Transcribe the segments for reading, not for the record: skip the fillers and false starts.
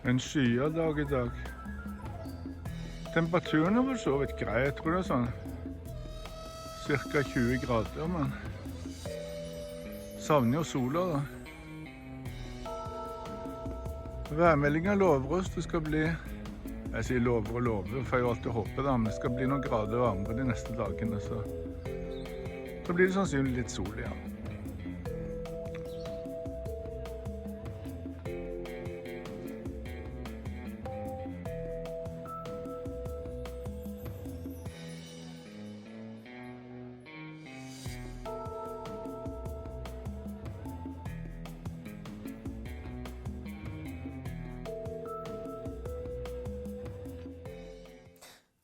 En skyet dag I dag. Temperaturen vel så vidt grei. Jeg tror det sånn cirka 20 grader, men savner jo sola da. Værmeldingen lover oss det skal bli, jeg sier lover og lover, for jeg alltid håper da, men det skal bli noen grader varmere de neste dagene, så blir det sannsynlig litt sol igjen.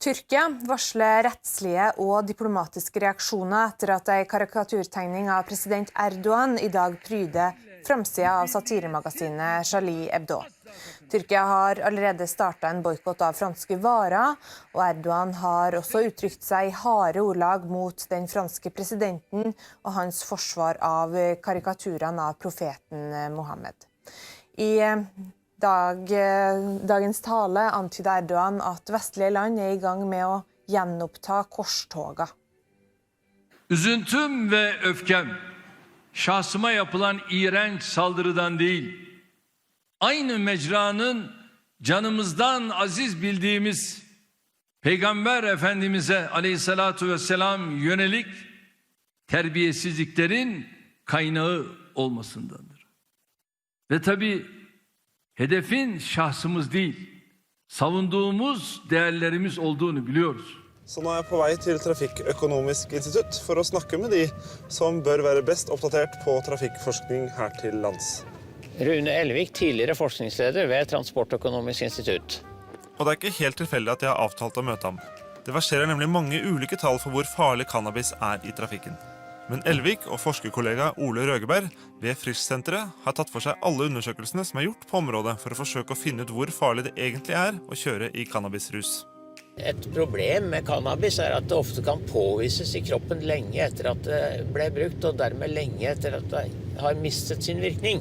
Tyrkia varsler rettslige og diplomatiske reaksjoner etter at en karikaturtegning av president Erdogan I dag pryder framsida av satiremagasinet Charlie Hebdo. Tyrkia har allerede startet en boikott av franske varer, og Erdogan har også uttrykt seg I harde ordlag mot den franske presidenten og hans forsvar av karikaturene av profeten Mohammed. I dagens tale antyder Erdogan at vestlige land I gang med å gjenoppta korstoga. Üzüntüm ve öfkem şahsıma yapılan iğrenç saldırıdan değil, aynı mecranın canımızdan aziz bildiğimiz Peygamber Efendimiz'e aleyhissalatu vesselam yönelik terbiyesizliklerin kaynağı olmasındandır. Ve tabii hedefin şahsımız değil, savunduğumuz değerlerimiz olduğunu biliyoruz. Så nå er jeg på vei til Trafikkøkonomisk institutt for å snakke med de som bør være best oppdatert på trafikkforskning her til lands. Rune Elvik, tidligere forskningsleder ved Transportøkonomisk institutt. Og det er ikke helt tilfeldig at jeg har avtalt å møte ham. Det verserer nemlig mange ulike tall for hvor farlig cannabis er I trafikken. Men Elvik og forskerkollega Ole Røgeberg ved Frisch-senteret har tatt for seg alle undersøkelsene som er gjort på området for å forsøke å finne ut hvor farlig det egentlig er å kjøre I cannabisrus. Et problem med cannabis er at det ofte kan påvises I kroppen lenge etter at det ble brukt, og dermed lenge etter at det har mistet sin virkning.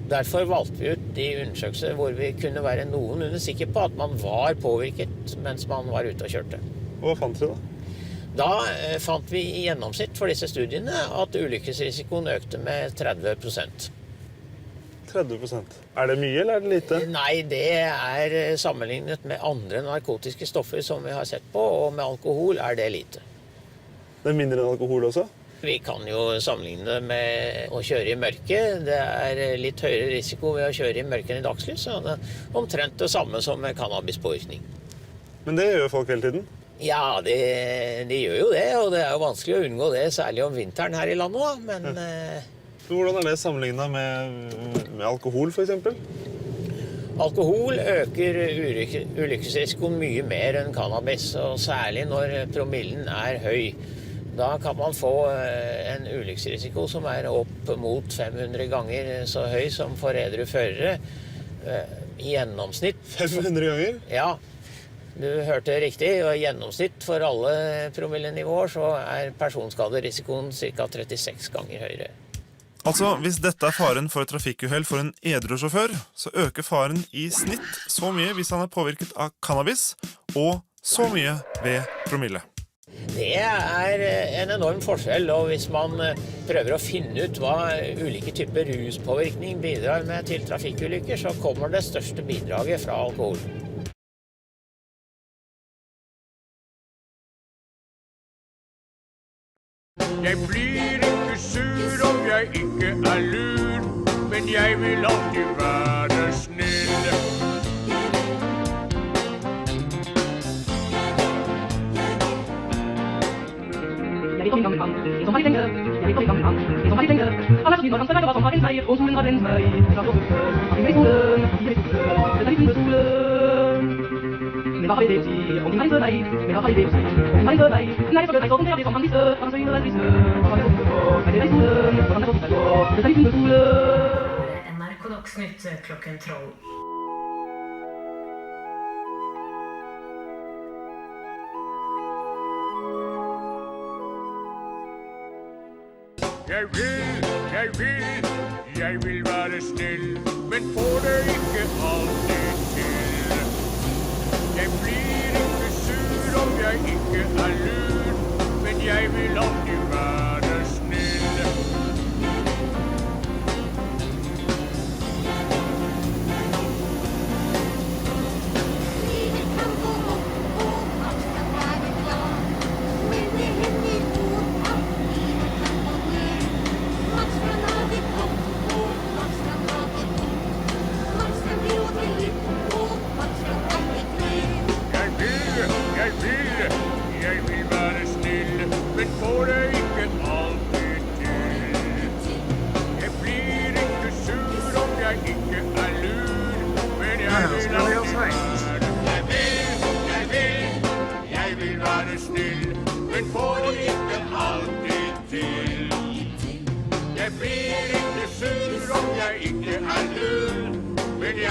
Derfor valgte vi ut de undersøkelser hvor vi kunne være noenlunde sikre på at man var påvirket mens man var ute og kjørte. Og hva fant dere da? Da fant vi I gjennomsnitt for disse studiene at ulykkesrisikoen økte med 30%. 30%. Er det mye eller er det lite? Nei, det er sammenlignet med andre narkotiske stoffer som vi har sett på, og med alkohol er det lite. Det er mindre enn alkohol også? Vi kan jo sammenligne det med å kjøre I mørket. Det er litt høyere risiko ved å kjøre I mørket enn I dagslys, så det er omtrent det samme som med cannabispåvirkning. Men det gjør folk hele tiden? Ja, de gjør jo det, og det er jo vanskelig å unngå det, særlig om vinteren her I landet da, men... Hvordan er det sammenlignet med alkohol for eksempel? Alkohol øker ulykkesrisikoen mye mer enn cannabis, og særlig når promillen er høy. Da kan man få en ulykkesrisiko som er opp mot 500 ganger så høy som for edru førere I gjennomsnitt. 500 ganger? Ja. Du hørte riktig, og I gjennomsnitt for alle promillenivåer så er personskaderisikoen ca. 36 ganger høyere. Altså, hvis dette er faren for trafikkuhell for en edru sjåfør, så øker faren I snitt så mye hvis han er påvirket av cannabis, og så mye ved promille. Det er en enorm forskjell, og hvis man prøver å finne ut hva ulike typer ruspåvirkning bidrar med til trafikkulykker, så kommer det største bidraget fra alkohol. Jeg blir ikke sur om jeg ikke er lur, men jeg vil alltid være snill. Jeg vil komme I gang med det som har I lenge. Jeg vil komme I gang med det som har I lenge. Alle skyld når han spiller hva som har en seier, og solen har en vei. Jeg kan gå før, han I solen, det litt under solen. Men hva har det å si om din reise vei? Men hva har det å si om din reise vei? Nei, så det sånn, det som han viser, han søgner det triste. Han har det gått på, men det I solen, og han gått på, det litt under solen. NRK Dagsnytt klokken 12. Jeg vil være snill, men får det ikke alltid til.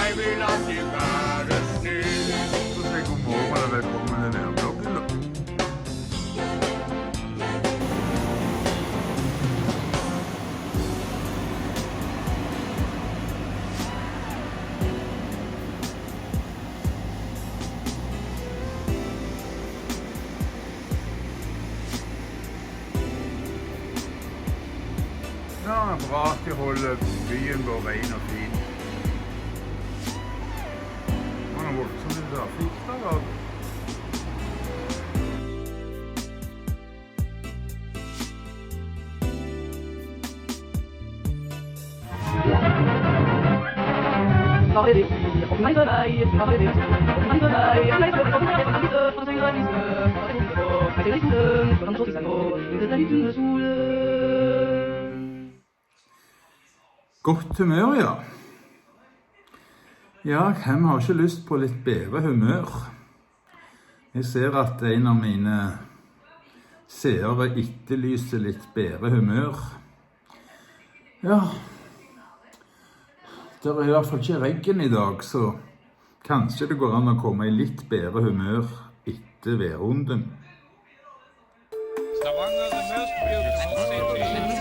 jeg vil alltid være snill. Så sier jeg god morgen og velkommen til Værbloggen da. Ja, bra at de holder byen vår ren og fin. Det var noe voldsomt i trafikk da. Godt humør, ja. Ja, hvem har ikke lyst på litt bedre humør? Jeg ser at en av mine seere etterlyser litt bedre humør. Ja, det er i hvert fall ikke regn i dag, så kanskje det går an å komme i litt bedre humør etter værrunden. Stavanger, the most beautiful city.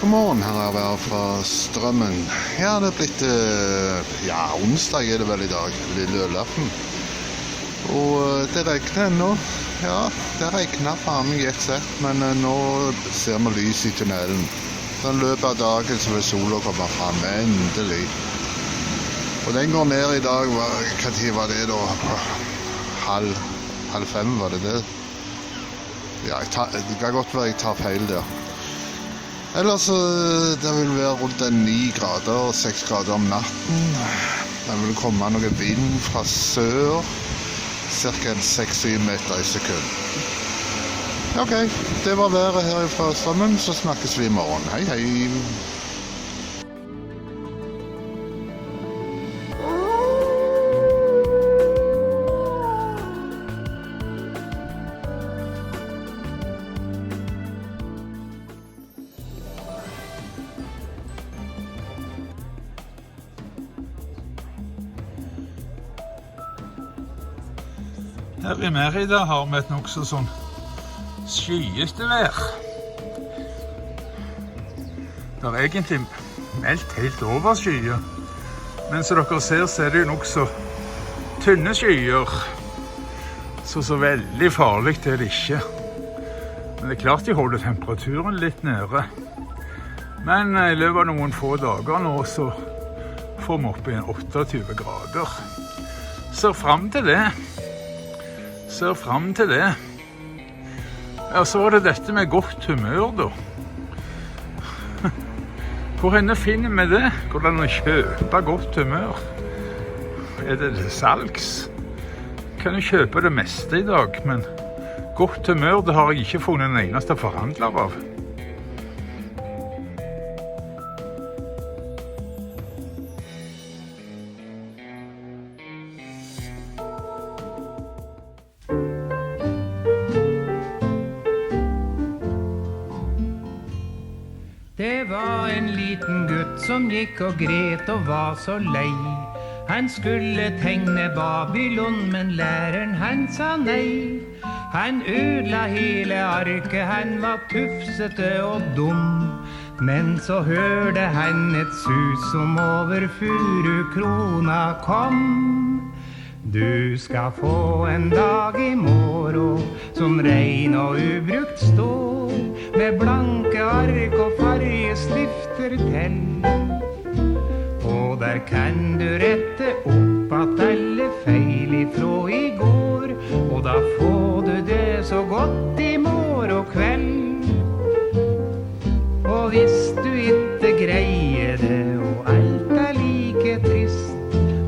God morgen, her er vær fra Strømmen. Ja, det er blitt, onsdag er det vel i dag, lille julaften. Og det regner ennå. Ja, det regner faen meg et sett, men nå ser vi lys i tunnelen. Så i løpet av dagen så vil sola komme frem, endelig. Og den går ned i dag, hva tid var det da? Halv fem var det det? Ja, det kan godt være jeg tar feil der. Ellers det vil være rundt 9 grader og 6 grader om natten. Det vil komme noe vind fra sør, cirka 6-7 meter i sekund. Ok, det var været her fra Strømmen, så snakkes vi i morgen. Hei, hei! Her i Mærida har vi et nokså sånn skyete vær. Det er egentlig meldt helt over skyer, men som dere ser så er det jo nokså tynne skyer. Så veldig farlig er det ikke. Men det er klart de holder temperaturen litt nede. Men i løpet av noen få dager nå så får vi opp i 28 grader. Ser frem til det. Ja, så var det dette med godt humør da. Hvor henne finner vi det? Hvordan å kjøpe godt humør? Er det salgs? Kan du kjøpe det meste i dag, men godt humør det har jeg ikke funnet en eneste forhandler av. Det var en liten gutt som gikk og gret og var så lei. Han skulle tegne Babylon, men læreren han sa nei. Han ødela hele arket, han var tufsete og dum. Men så hørte han et sus som over furukrona kom. Du skal få en dag i morgen som rein og ubrukt står, med blanke ark og fargestifter til. Og der kan du rette opp at alle feil ifra i går, og da får du det så godt i morgen kveld. Og hvis du ikke greier det, og alt er like trist,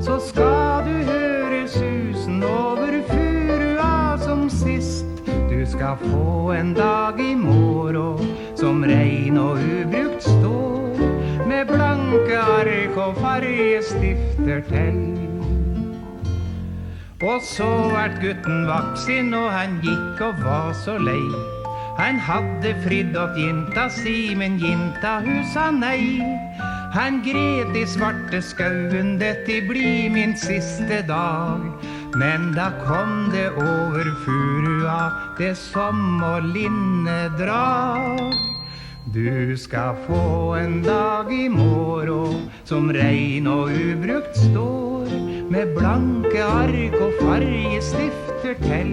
så skal du høre susen over furua som sist. Du skal få en dag i morgen som rein og ubrukt står, med blanke ark og fargestifter til. Og så vært gutten vaksin, og han gikk og var så lei. Han hadde fridd åt jinta si, men jinta hun sa nei. Han gret i svarte skauen, dette blir min siste dag. Men da kom det over furua, det som å linnedrag. Du skal få en dag i morgen som rein og ubrukt står, med blanke ark og fargestifter til.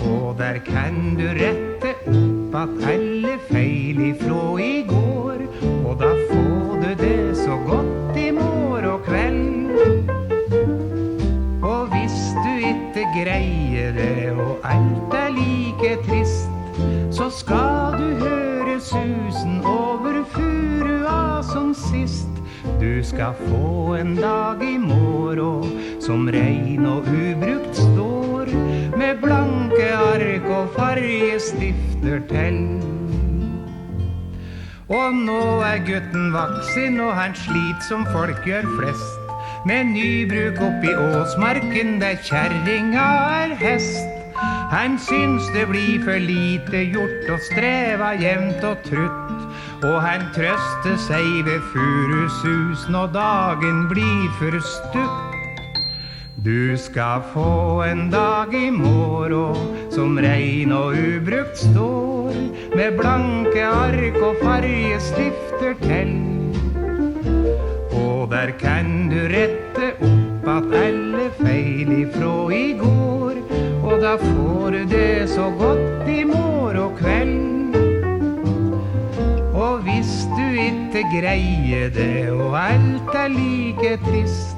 Og der kan du rette opp at alle feil ifra i går, og da får du det så godt i morgen kveld. Og hvis du ikke greier det, og alt er like trist, så skal du høre susen over furua som sist. Du skal få en dag i morgen som rein og ubrukt står, med blanke ark og fargestifter til. Og nå er gutten vaksin, og han slit som folk gjør flest, med nybruk oppi åsmarken der kjerringa er hest. Han syns det blir for lite gjort og streva jevnt og trutt, og han trøster seg ved furusus når dagen blir for stutt. Du skal få en dag i morgen som rein og ubrukt står, med blanke ark og fargestifter til. Og der kan du rette opp at alle feil ifra i går, og da får du det så godt i morgen kveld. Og hvis du ikke greier det, og alt er like trist,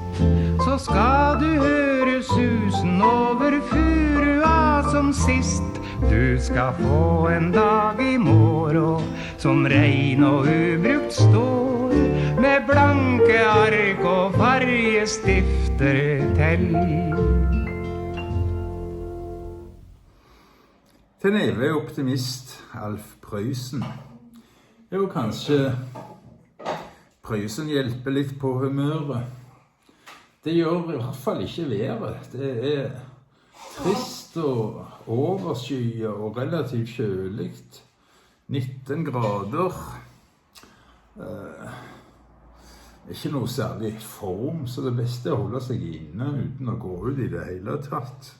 så skal du høre susen over furua som sist. Du skal få en dag i morgen som rein og ubrukt står, med blanke ark og fargestifter til. Den evige optimist Alf Prøysen. Jo, kanskje Prøysen hjelper litt på humøret. Det gjør i hvert fall ikke været. Det er trist og overskyet og relativt kjøligt. 19 grader. Ikke noe særlig form, så det beste er å holde seg inne uten å gå ut i det hele tatt.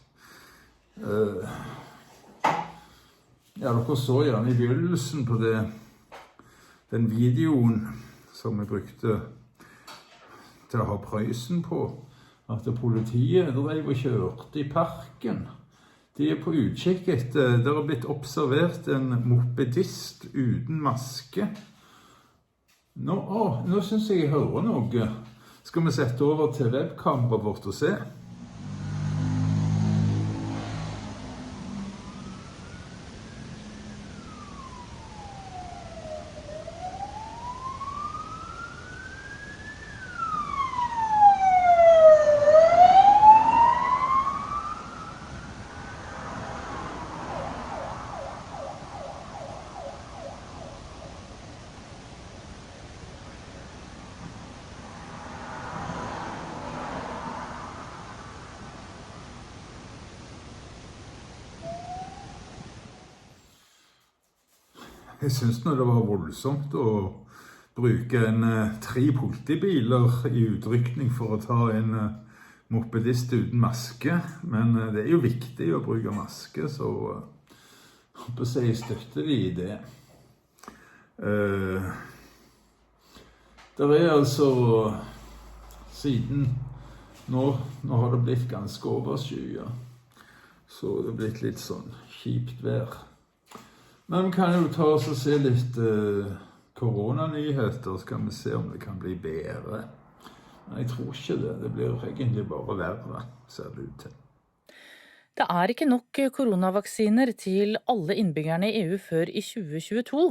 Ja, dere så gjerne i begynnelsen på den videoen som vi brukte til å ha Prøysen på, at politiet drev og kjørte i parken. De er på utkikk etter, det har blitt observert en mopedist uten maske. Nå synes jeg hører noe. Skal vi sette over til webkameraet vårt og se? Jeg synes nå det var voldsomt å bruke 3 politibiler i utrykning for å ta en mopedist uten maske. Men det er jo viktig å bruke maske, så jeg håper jeg støtter de i det. Det er altså siden Nå har det blitt ganske overskyet, så det er blitt litt sånn kjipt vær. Men vi kan jo ta oss og se litt koronanyheter, så kan vi se om det kan bli bedre. Men jeg tror ikke det. Det blir egentlig bare verre, ser det ut til. Det er ikke nok koronavaksiner til alle innbyggerne i EU før i 2022.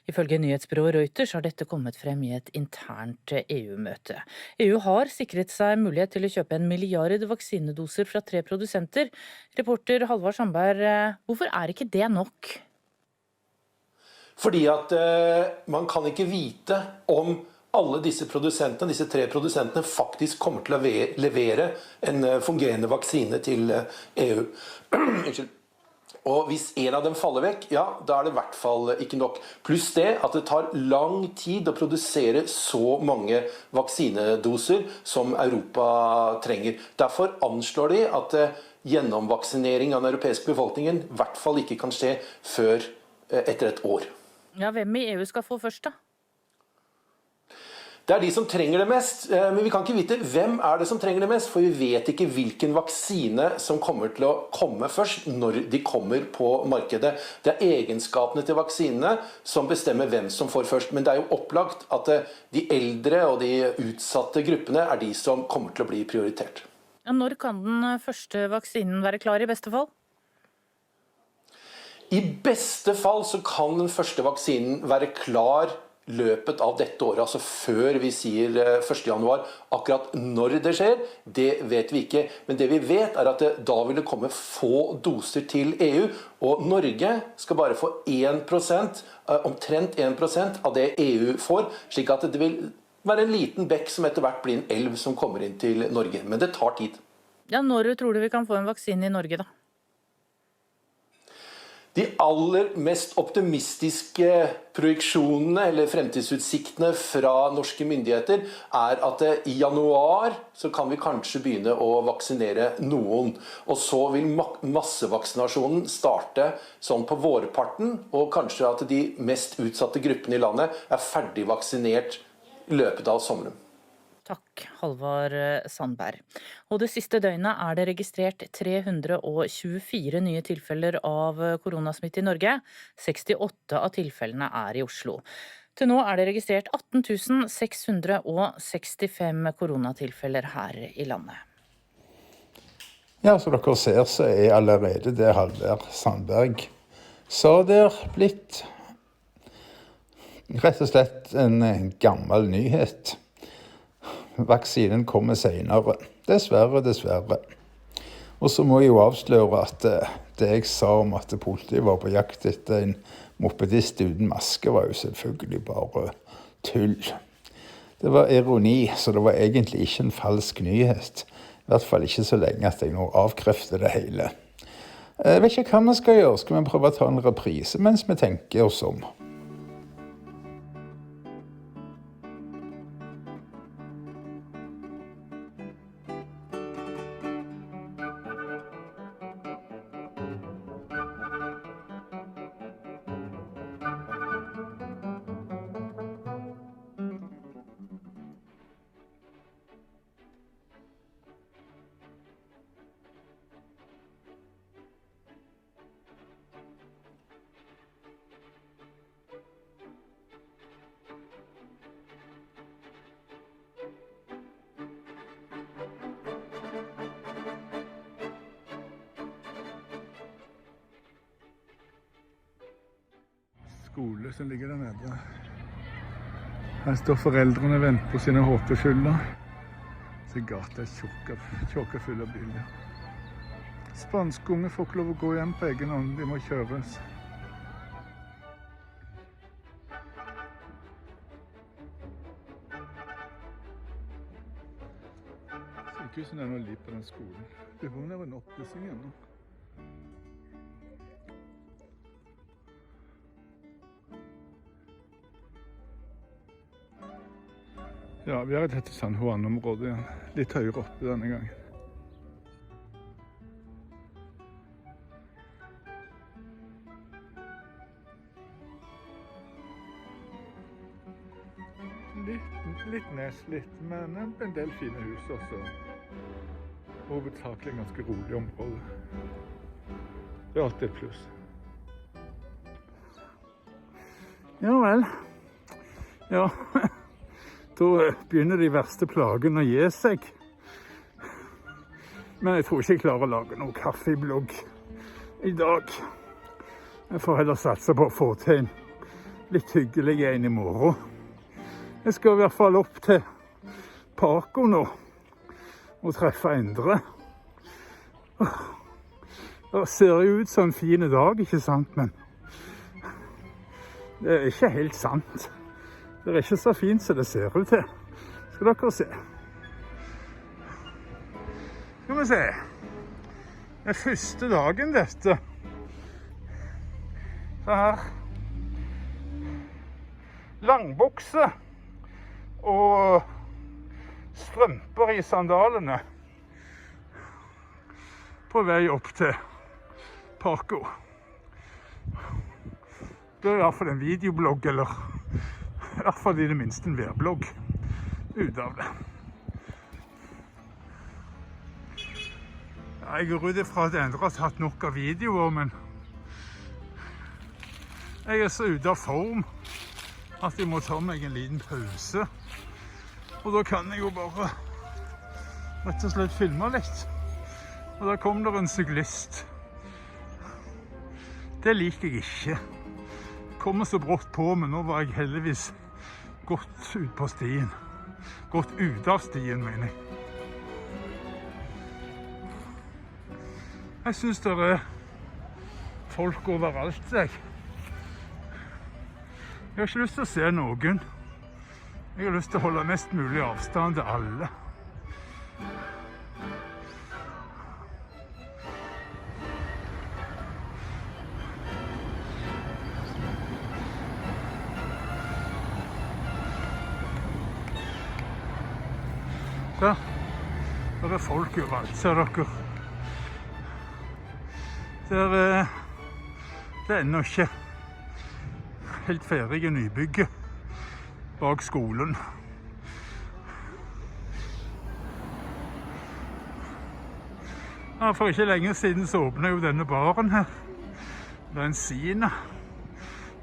Ifølge nyhetsbyrået Reuters har dette kommet frem i et internt EU-møte. EU har sikret seg mulighet til å kjøpe 1 milliard vaksinedoser fra 3 produsenter. Reporter Halvard Sandberg, hvorfor er ikke det nok? Fordi at man kan ikke vite om alle disse produsentene, disse 3 produsentene, faktisk kommer til å levere en fungerende vaksine til EU. Og hvis en av dem faller vekk, ja, da er det i hvert fall ikke nok. Pluss det at det tar lang tid å produsere så mange vaksinedoser som Europa trenger. Derfor anslår de at gjennomvaksinering av den europeiske befolkningen i hvert fall ikke kan skje før etter et år. Ja, hvem i EU skal få først da? Det er de som trenger det mest, men vi kan ikke vite hvem er det som trenger det mest, for vi vet ikke hvilken vaksine som kommer til å komme først når de kommer på markedet. Det er egenskapene til vaksinene som bestemmer hvem som får først, men det er jo opplagt at de eldre og de utsatte gruppene er de som kommer til å bli prioritert. Ja, når kan den første vaksinen være klar i beste fall? I beste fall så kan den første vaksinen være klar løpet av dette året, altså før vi sier 1. januar. Akkurat når det skjer, det vet vi ikke. Men det vi vet er at da vil det komme få doser til EU, og Norge skal bare få 1%, omtrent 1% av det EU får, slik at det vil være en liten bekk som etter hvert blir en elv som kommer inn til Norge. Men det tar tid. Ja, når tror du vi kan få en vaksine i Norge da? De aller mest optimistiske projeksjonene eller fremtidsutsiktene fra norske myndigheter er at i januar så kan vi kanskje begynne å vaksinere noen. Og så vil massevaksinasjonen starte sånn på vårparten, og kanskje at de mest utsatte gruppene i landet er ferdig vaksinert i løpet av sommeren. Takk, Halvard Sandberg. Og det siste døgnet er det registrert 324 nye tilfeller av koronasmitte i Norge. 68 av tilfellene er i Oslo. Til nå er det registrert 18 665 koronatilfeller her i landet. Ja, så dere ser, så er allerede det Halvard Sandberg sa der blitt rett og slett en gammel nyhet. Vaksinen kommer senere. Dessverre, dessverre. Og så må jeg jo avsløre at det jeg sa om at politiet var på jakt etter en mopedist uten maske, var jo selvfølgelig bare tull. Det var ironi, så det var egentlig ikke en falsk nyhet. I hvert fall ikke så lenge at jeg nå avkrefter det hele. Jeg vet ikke hva vi skal gjøre. Skal vi prøve å ta en reprise mens vi tenker oss om? Skole som ligger der nede. Her står foreldrene og venter på sine håpefulle. Så gata er tjåka full av biler. Spanske unge får ikke lov å gå hjem på egen hånd, de må kjøres. Sykehusen er nå liv på den skolen. Det var nær en oppussing ennå. Ja, vi er i dette San Juan-området igjen. Litt høyere oppe denne gangen. Litt nedslitt, men en del fine hus også. hovedsakelig ganske rolig område. Det er alltid et pluss. Ja vel. Ja, da begynner de verste plagene å gi seg. Men jeg tror ikke jeg klarer å lage noen kaffeblogg i dag. Jeg får heller satse på å få til en litt hyggelig en i morgen. Jeg skal i hvert fall opp til Paco nå og treffe Endre. Det ser jo ut som en fin dag, ikke sant? Men det er ikke helt sant. Det er ikke så fint som det ser ut til. Skal dere se. Skal vi se. Det er første dagen dette. Så her. Langbukse og strømper i sandalene på vei opp til Paco. Det er i hvert fall en videoblogg, eller i hvert fall i det minste en værblogg ut av det. Ja, jeg går ut ifra at Endre har tatt nok av videoer, men jeg er så ute av form at jeg må ta meg en liten pause. Og da kan jeg jo bare rett og slett filme litt. Og da kom der en syklist. Det liker jeg ikke. Kommer så brått på, men nå var jeg heldigvis godt ut på stien. Godt ut av stien, mener jeg. Jeg synes det er folk overalt, jeg. Jeg har ikke lyst til å se noen. Jeg har lyst til å holde mest mulig avstand til alle. Der er folk overalt, ser dere. Det er ennå ikke helt ferdige nybygget bak skolen. Ja, for ikke lenge siden så åpnet jo denne baren her. Det er en Sina.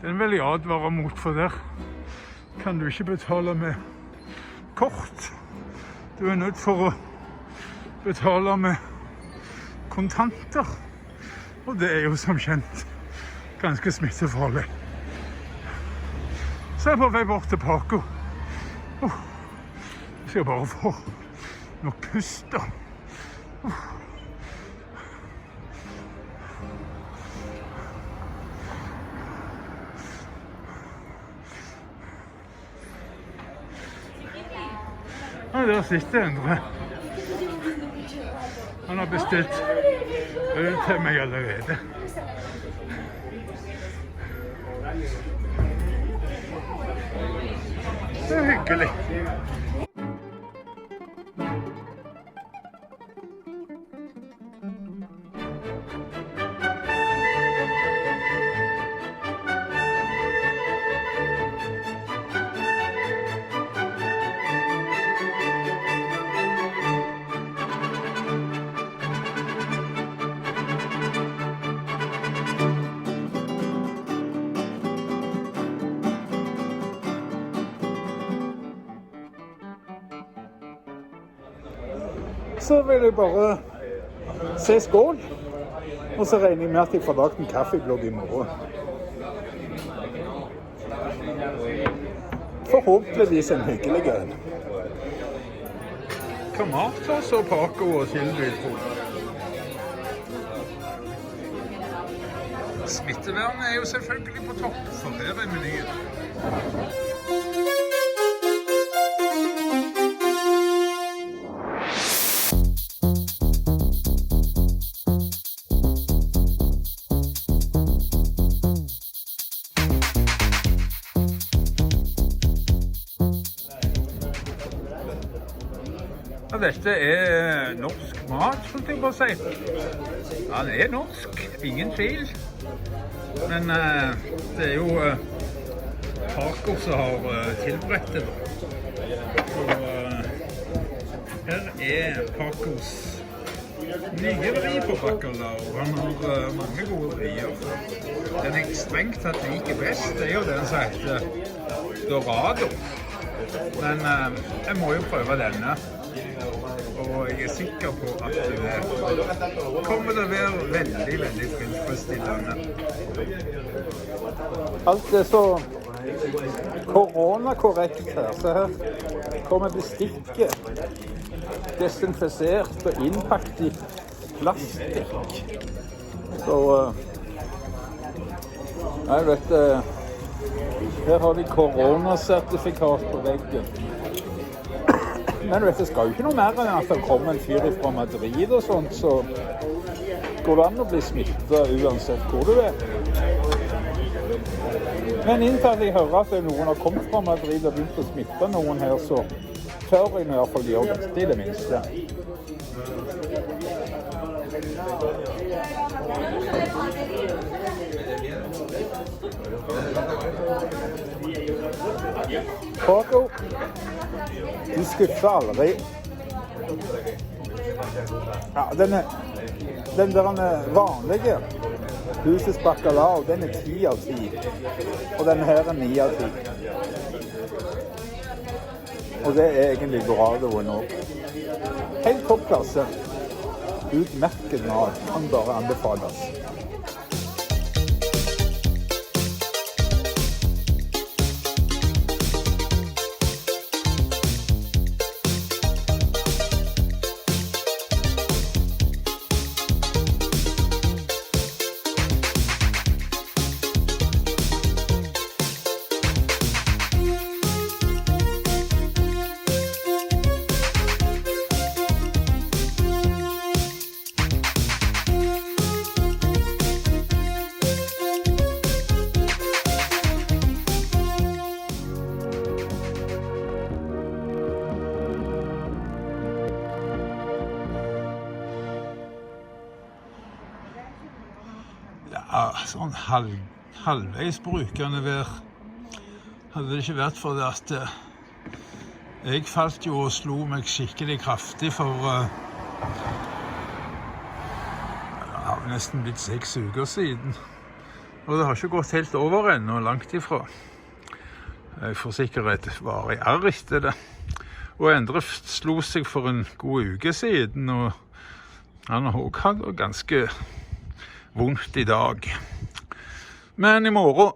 Den vil jeg advare mot, for der kan du ikke betale med kort. Du er nødt for å betale med kontanter. Og det er jo som kjent ganske smittefarlig. Så er jeg på vei bort til Paco. Jeg skal bare få noe pust da. Ja, der sitter Endre. Han har bestilt øl til meg allerede. Det er hyggelig. Så vil jeg bare se skål, og så regner jeg med at jeg får lagt en kaffeblogg i morgen. Forhåpentligvis en hyggelig en. Kamatos og Paco og Silvi, tror jeg. Smittevernet er jo selvfølgelig på topp, for her er menyen. Dette er norsk mat, skulle jeg bare si. Ja, det er norsk, ingen tvil. Men det er jo Paco som har tilberedt det. Så her er Pacos Nye vri på bacalao. Han har mange gode vrier. Den jeg strengt tatt liker best, det er jo den som heter Dorado. Men jeg må jo prøve denne. Og jeg er sikker på at det kommer til å være veldig, veldig tilfredsstillende. Alt er så koronakorrekt her. Så her kommer bestikket desinfisert og innpakket i plastikk. Så jeg vet her har de koronasertifikat på veggen. Men vet, det skal jo ikke noe mer enn at det kommer en fyr fra Madrid og sånt, så går det an å bli smittet uansett hvor du er. Men inntil jeg hører at noen har kommet fra Madrid og begynt å smitte noen her, så tør jeg i hvert fall gjøre dette i det minste. Paco, du skuffer aldri. Ja, den der vanlige husets bacalao, den er 10 av 10. Og denne her er 9 av 10. Og det er egentlig Doradoen også. Helt toppklasse. Utmerket mat, kan bare anbefales. Ja, sånn halvveis brukende vær. Hadde det ikke vært for det at jeg falt jo og slo meg skikkelig kraftig for det har nesten blitt 6 uker siden. Og det har ikke gått helt over ennå, langt ifra. Jeg får sikkert varig arr etter det. Og Endre slo seg for en god uke siden, og han har også hatt det ganske vondt i dag. Men i morgen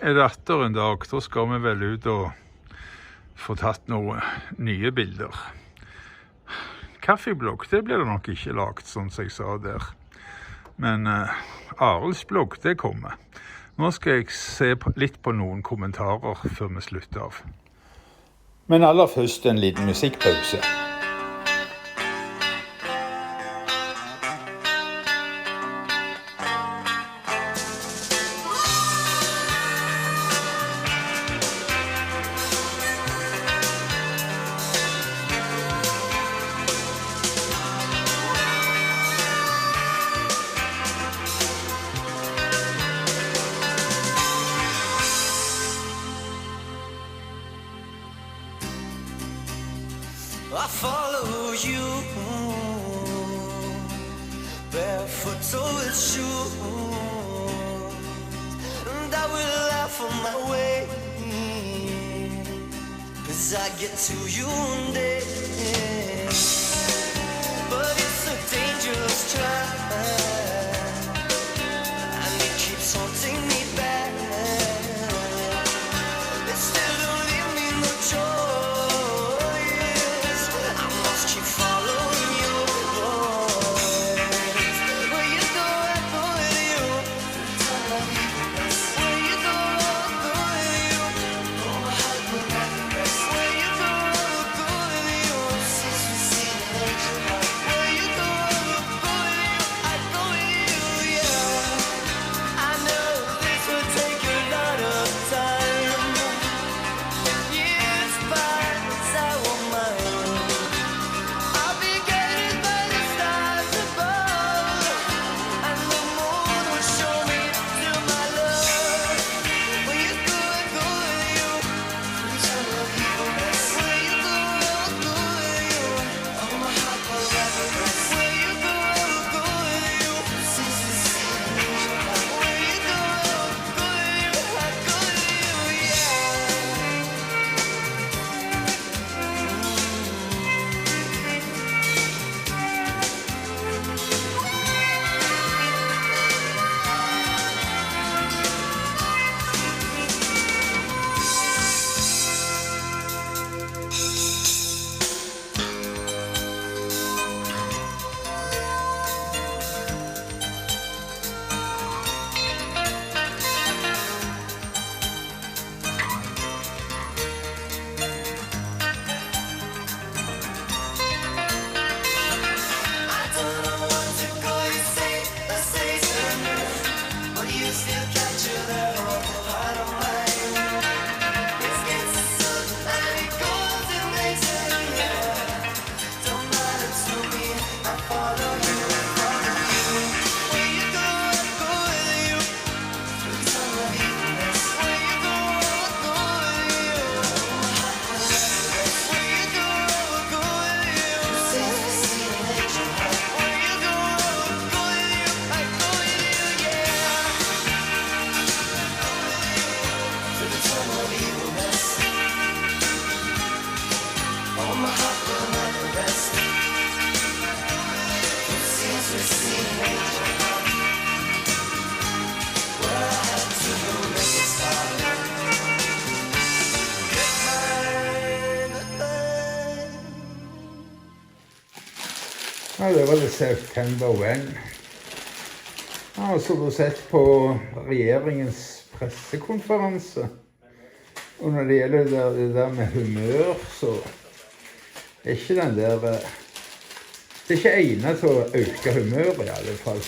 er det atter en dag. Da skal vi vel ut og få tatt noen nye bilder. Kaffeblogg, det blir det nok ikke lagt, sånn som jeg sa der. Men Arilds blogg, det kommer. Nå skal jeg se litt på noen kommentarer før vi slutter av. Men aller først en liten musikkpause. I follow you, barefoot towards shoes, and I will laugh on my way, 'cause I get to you one day, but it's a dangerous drive, and it keeps haunting me back, it still don't leave me no choice. Ja, det var det September When. Jeg har så sett på regjeringens pressekonferanse. Og når det gjelder det der med humør, så er ikke den der... Det er ikke egnet til å øke humøret i alle fall,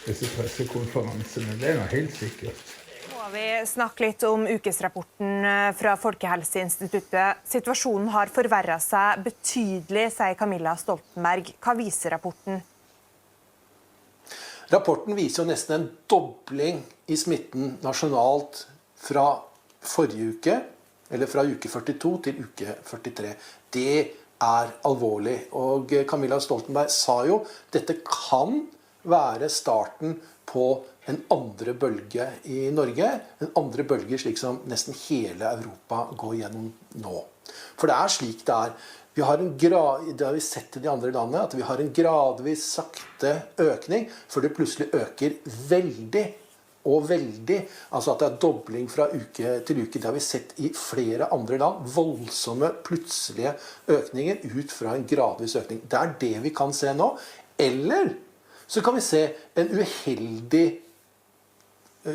disse pressekonferansene. Det er noe helt sikkert. Nå har vi snakket litt om ukesrapporten fra Folkehelseinstituttet. Situasjonen har forverret seg betydelig, sier Camilla Stoltenberg. Hva viser rapporten? Rapporten viser jo nesten en dobling i smitten nasjonalt fra forrige uke, eller fra uke 42 til uke 43. Det er alvorlig. Og Camilla Stoltenberg sa jo dette kan være starten på en andre bølge i Norge. En andre bølge slik som nesten hele Europa går gjennom nå. For det er slik det er. Det har vi sett i de andre landene, at vi har en gradvis sakte økning, før det plutselig øker veldig. Og veldig, altså at det er dobling fra uke til uke. Det har vi sett i flere andre land. Voldsomme, plutselige økninger ut fra en gradvis økning. Det er det vi kan se nå. Eller så kan vi se en uheldig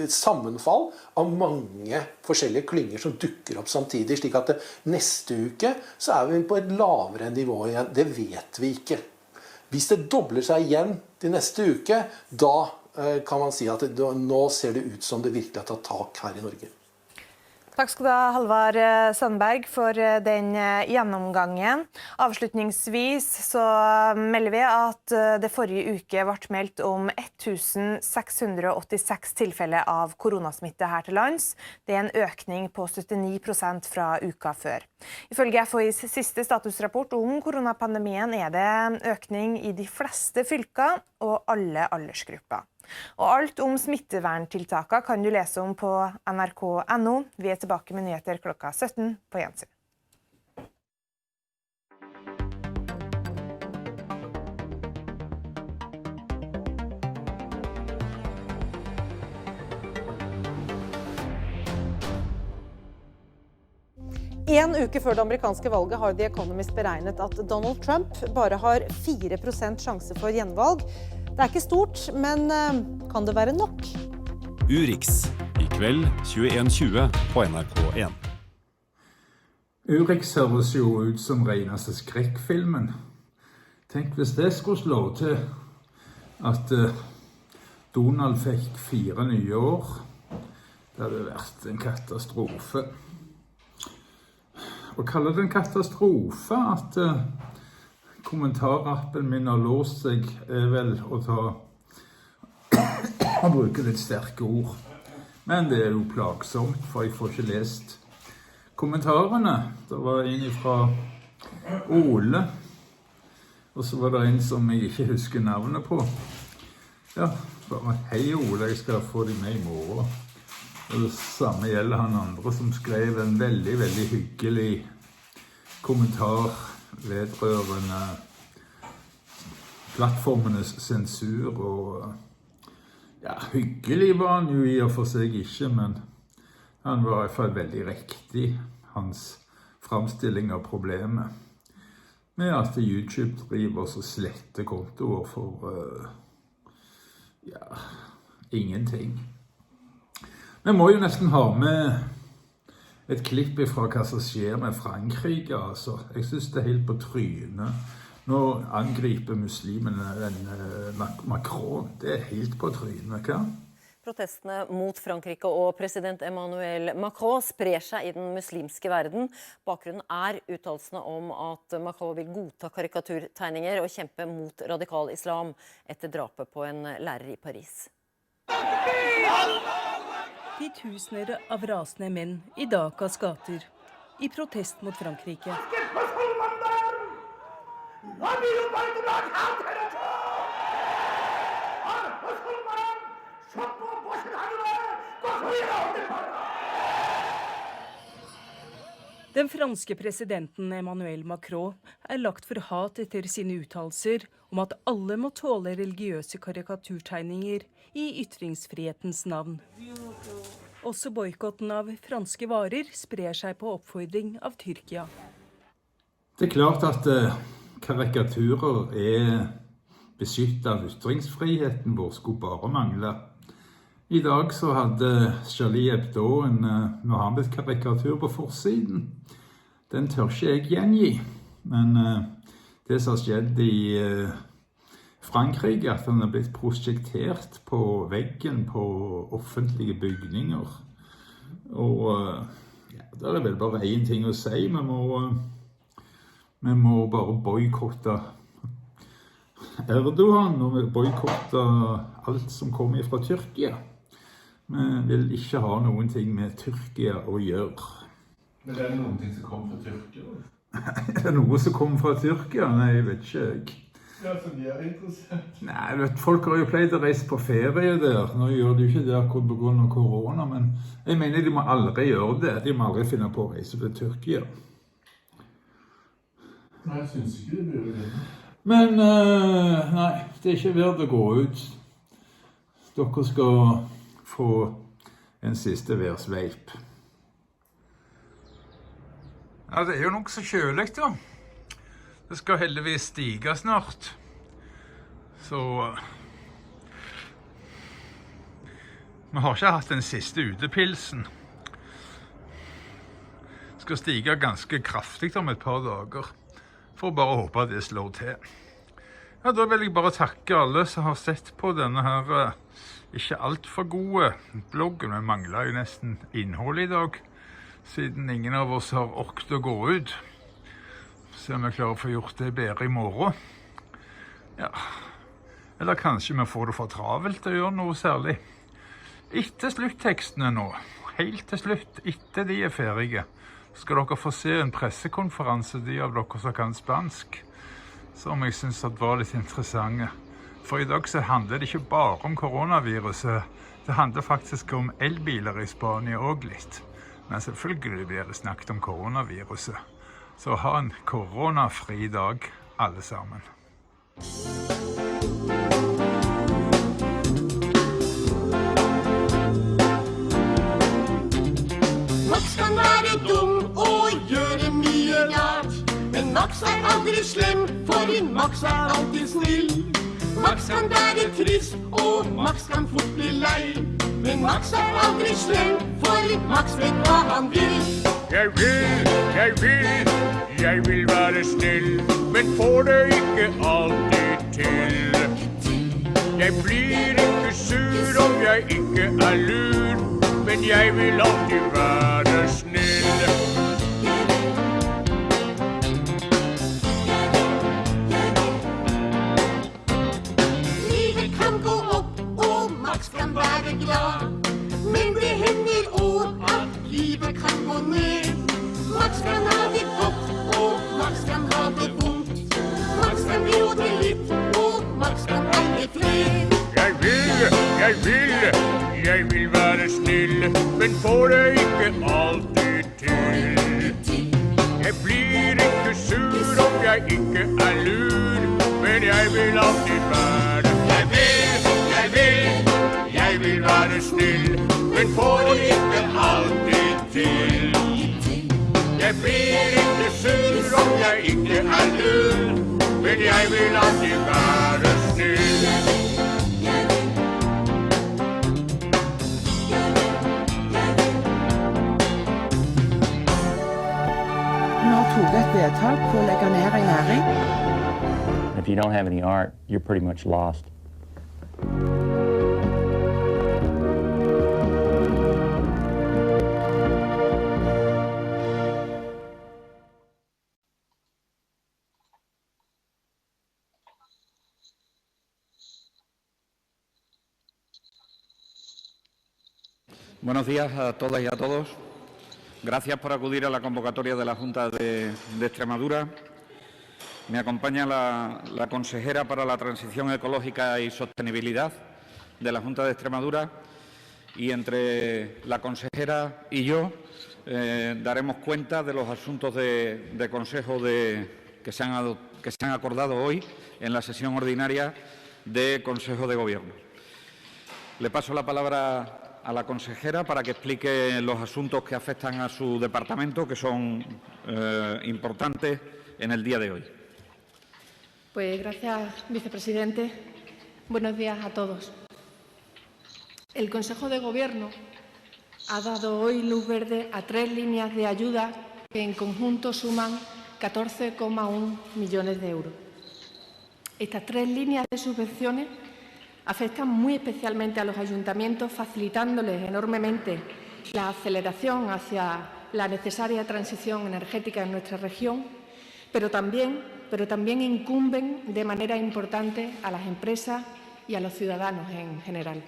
sammenfall av mange forskjellige klynger som dukker opp samtidig, slik at neste uke så er vi på et lavere nivå igjen. Det vet vi ikke. Hvis det dobler seg igjen til neste uke, da kan man si at nå ser det ut som det virkelig har tatt tak her i Norge. Takk skal du ha, Halvard Sandberg, for den gjennomgangen. Avslutningsvis så melder vi at det forrige uke ble meldt om 1686 tilfeller av koronasmitte her til lands. Det er en økning på 79% fra uka før. Ifølge FHIs siste statusrapport om koronapandemien er det økning i de fleste fylker og alle aldersgrupper. Og alt om smitteverntiltakene kan du lese om på nrk.no. Vi er tilbake med nyheter klokka 17 på gjensyn. En uke før det amerikanske valget har The Economist beregnet at Donald Trump bare har 4% sjanse for gjenvalg. Det er ikke stort, men kan det være nok? Urix, i kveld 21:20 på NRK1. Urix høres jo ut som reneste skrekkfilmen. Tenk hvis det skulle slå til at Donald fikk 4 nye år. Det hadde vært en katastrofe. Å kalle det en katastrofe at kommentarappen min har låst seg, er vel å bruke litt sterke ord. Men det er jo plagsomt, for jeg får ikke lest kommentarene. Det var en fra Ole, og så var det en som jeg ikke husker navnet på. Ja, bare hei Ole, jeg skal få deg med i morgen. Og det samme gjelder han andre som skrev en veldig, veldig hyggelig kommentar vedrørende plattformenes sensur. Og ja, hyggelig var han jo i og for seg ikke, men han var i hvert fall veldig riktig, hans framstilling av problemet. Med at YouTube driver og sletter kontoer for ingenting. Vi må jo nesten ha med et klipp fra hva som skjer med Frankrike, altså. Jeg synes det er helt på trynet. Nå angriper muslimene Macron. Det er helt på trynet, hva? Protestene mot Frankrike og president Emmanuel Macron sprer seg i den muslimske verden. Bakgrunnen er uttalelsene om at Macron vil godta karikaturtegninger og kjempe mot radikal islam etter drapet på en lærer i Paris. Titusener av rasende menn i Dakas gater, i protest mot Frankrike. Den franske presidenten Emmanuel Macron er lagt for hat etter sine uttalelser om at alle må tåle religiøse karikaturtegninger i ytringsfrihetens navn. Også boikotten av franske varer sprer seg på oppfordring av Tyrkia. Det er klart at karikaturer er beskytte ytringsfriheten vår, skulle bare mangle. I dag så hadde Charlie Hebdo en Mohammed-karikatur på forsiden. Den tør ikke jeg gjengi, men det som har skjedd i Frankrike, at den har blitt prosjektert på veggen på offentlige bygninger. Og der er vel bare én ting å si, vi må bare boykotte Erdogan, og vi boykotter alt som kommer fra Tyrkia. Vi vil ikke ha noen ting med Tyrkia å gjøre. Men det noen ting som kommer fra Tyrkia? Er det noe som kommer fra Tyrkia? Nei, jeg vet ikke jeg. Ja, så de er interessert. Nei, folk har jo pleid å reise på ferie der. Nå gjør de jo ikke det akkurat på grunn av korona, men jeg mener de må aldri gjøre det. De må aldri finne på å reise til Tyrkia. Nei, jeg synes ikke det burde det. Men nei, det er ikke verdt å gå ut. Dere skal få en siste værsveip. Ja, det er jo noe så kjølig da. Det skal heldigvis stige snart. Så vi har ikke hatt den siste utepilsen. Det skal stige ganske kraftig om et par dager. For bare å håpe at det slår til. Ja, da vil jeg bare takke alle som har sett på denne her ikke alt for gode bloggen. Vi mangler jo nesten innhold i dag, siden ingen av oss har orket å gå ut. Så vi klarer å få gjort det bedre i morgen. Ja, eller kanskje vi får det for travelt til å gjøre noe særlig. Etter slutttekstene nå, helt til slutt, etter de er ferdige, skal dere få se en pressekonferanse, de av dere som kan spansk, som jeg synes var litt interessante. For i dag så handler det ikke bare om koronaviruset, det handler faktisk om elbiler i Spania også litt. Men selvfølgelig blir det snakket om koronaviruset. Så ha en koronafri dag, alle sammen. Max kan være dum og gjøre mye rart, men Max er aldri slem, for Max er alltid snill. Max kan være trist, og Max kan fort bli lei, men Max er aldri slem, for Max vet hva han vil. Jeg vil være snill, men får det ikke alltid til. Jeg blir ikke sur om jeg ikke er lur, men jeg vil alltid være snill. Livet kan gå opp, og Max kan være glad, men det hender også at livet kan gå ned. Max kan ha det godt, og Max kan ha det vondt. Max kan gråte litt, og Max kan aldri fred. Jeg vil være snill, men får det ikke alltid til. Jeg blir ikke sur om jeg ikke er lur, men jeg vil alltid være. Jeg vil være snill, men får det ikke alltid til. Jeg blir ikke sur om jeg ikke er lur, men jeg vil alltid være snill. Vi har tatt et vedtak på å legge ned en næring. If you don't have any art, you're pretty much lost. Buenos días a todas y a todos. Gracias por acudir a la convocatoria de la Junta de Extremadura. Me acompaña la consejera para la Transición Ecológica y Sostenibilidad de la Junta de Extremadura y entre la consejera y yo daremos cuenta de los asuntos de consejo que se han acordado hoy en la sesión ordinaria de Consejo de Gobierno. Le paso la palabra a la consejera para que explique los asuntos que afectan a su departamento, que son importantes en el día de hoy. Pues gracias, vicepresidente. Buenos días a todos. El Consejo de Gobierno ha dado hoy luz verde a 3 líneas de ayuda que en conjunto suman 14,1 millones de euros. Estas 3 líneas de subvenciones afectan muy especialmente a los ayuntamientos, facilitándoles enormemente la aceleración hacia la necesaria transición energética en nuestra región, pero también incumben de manera importante a las empresas y a los ciudadanos en general.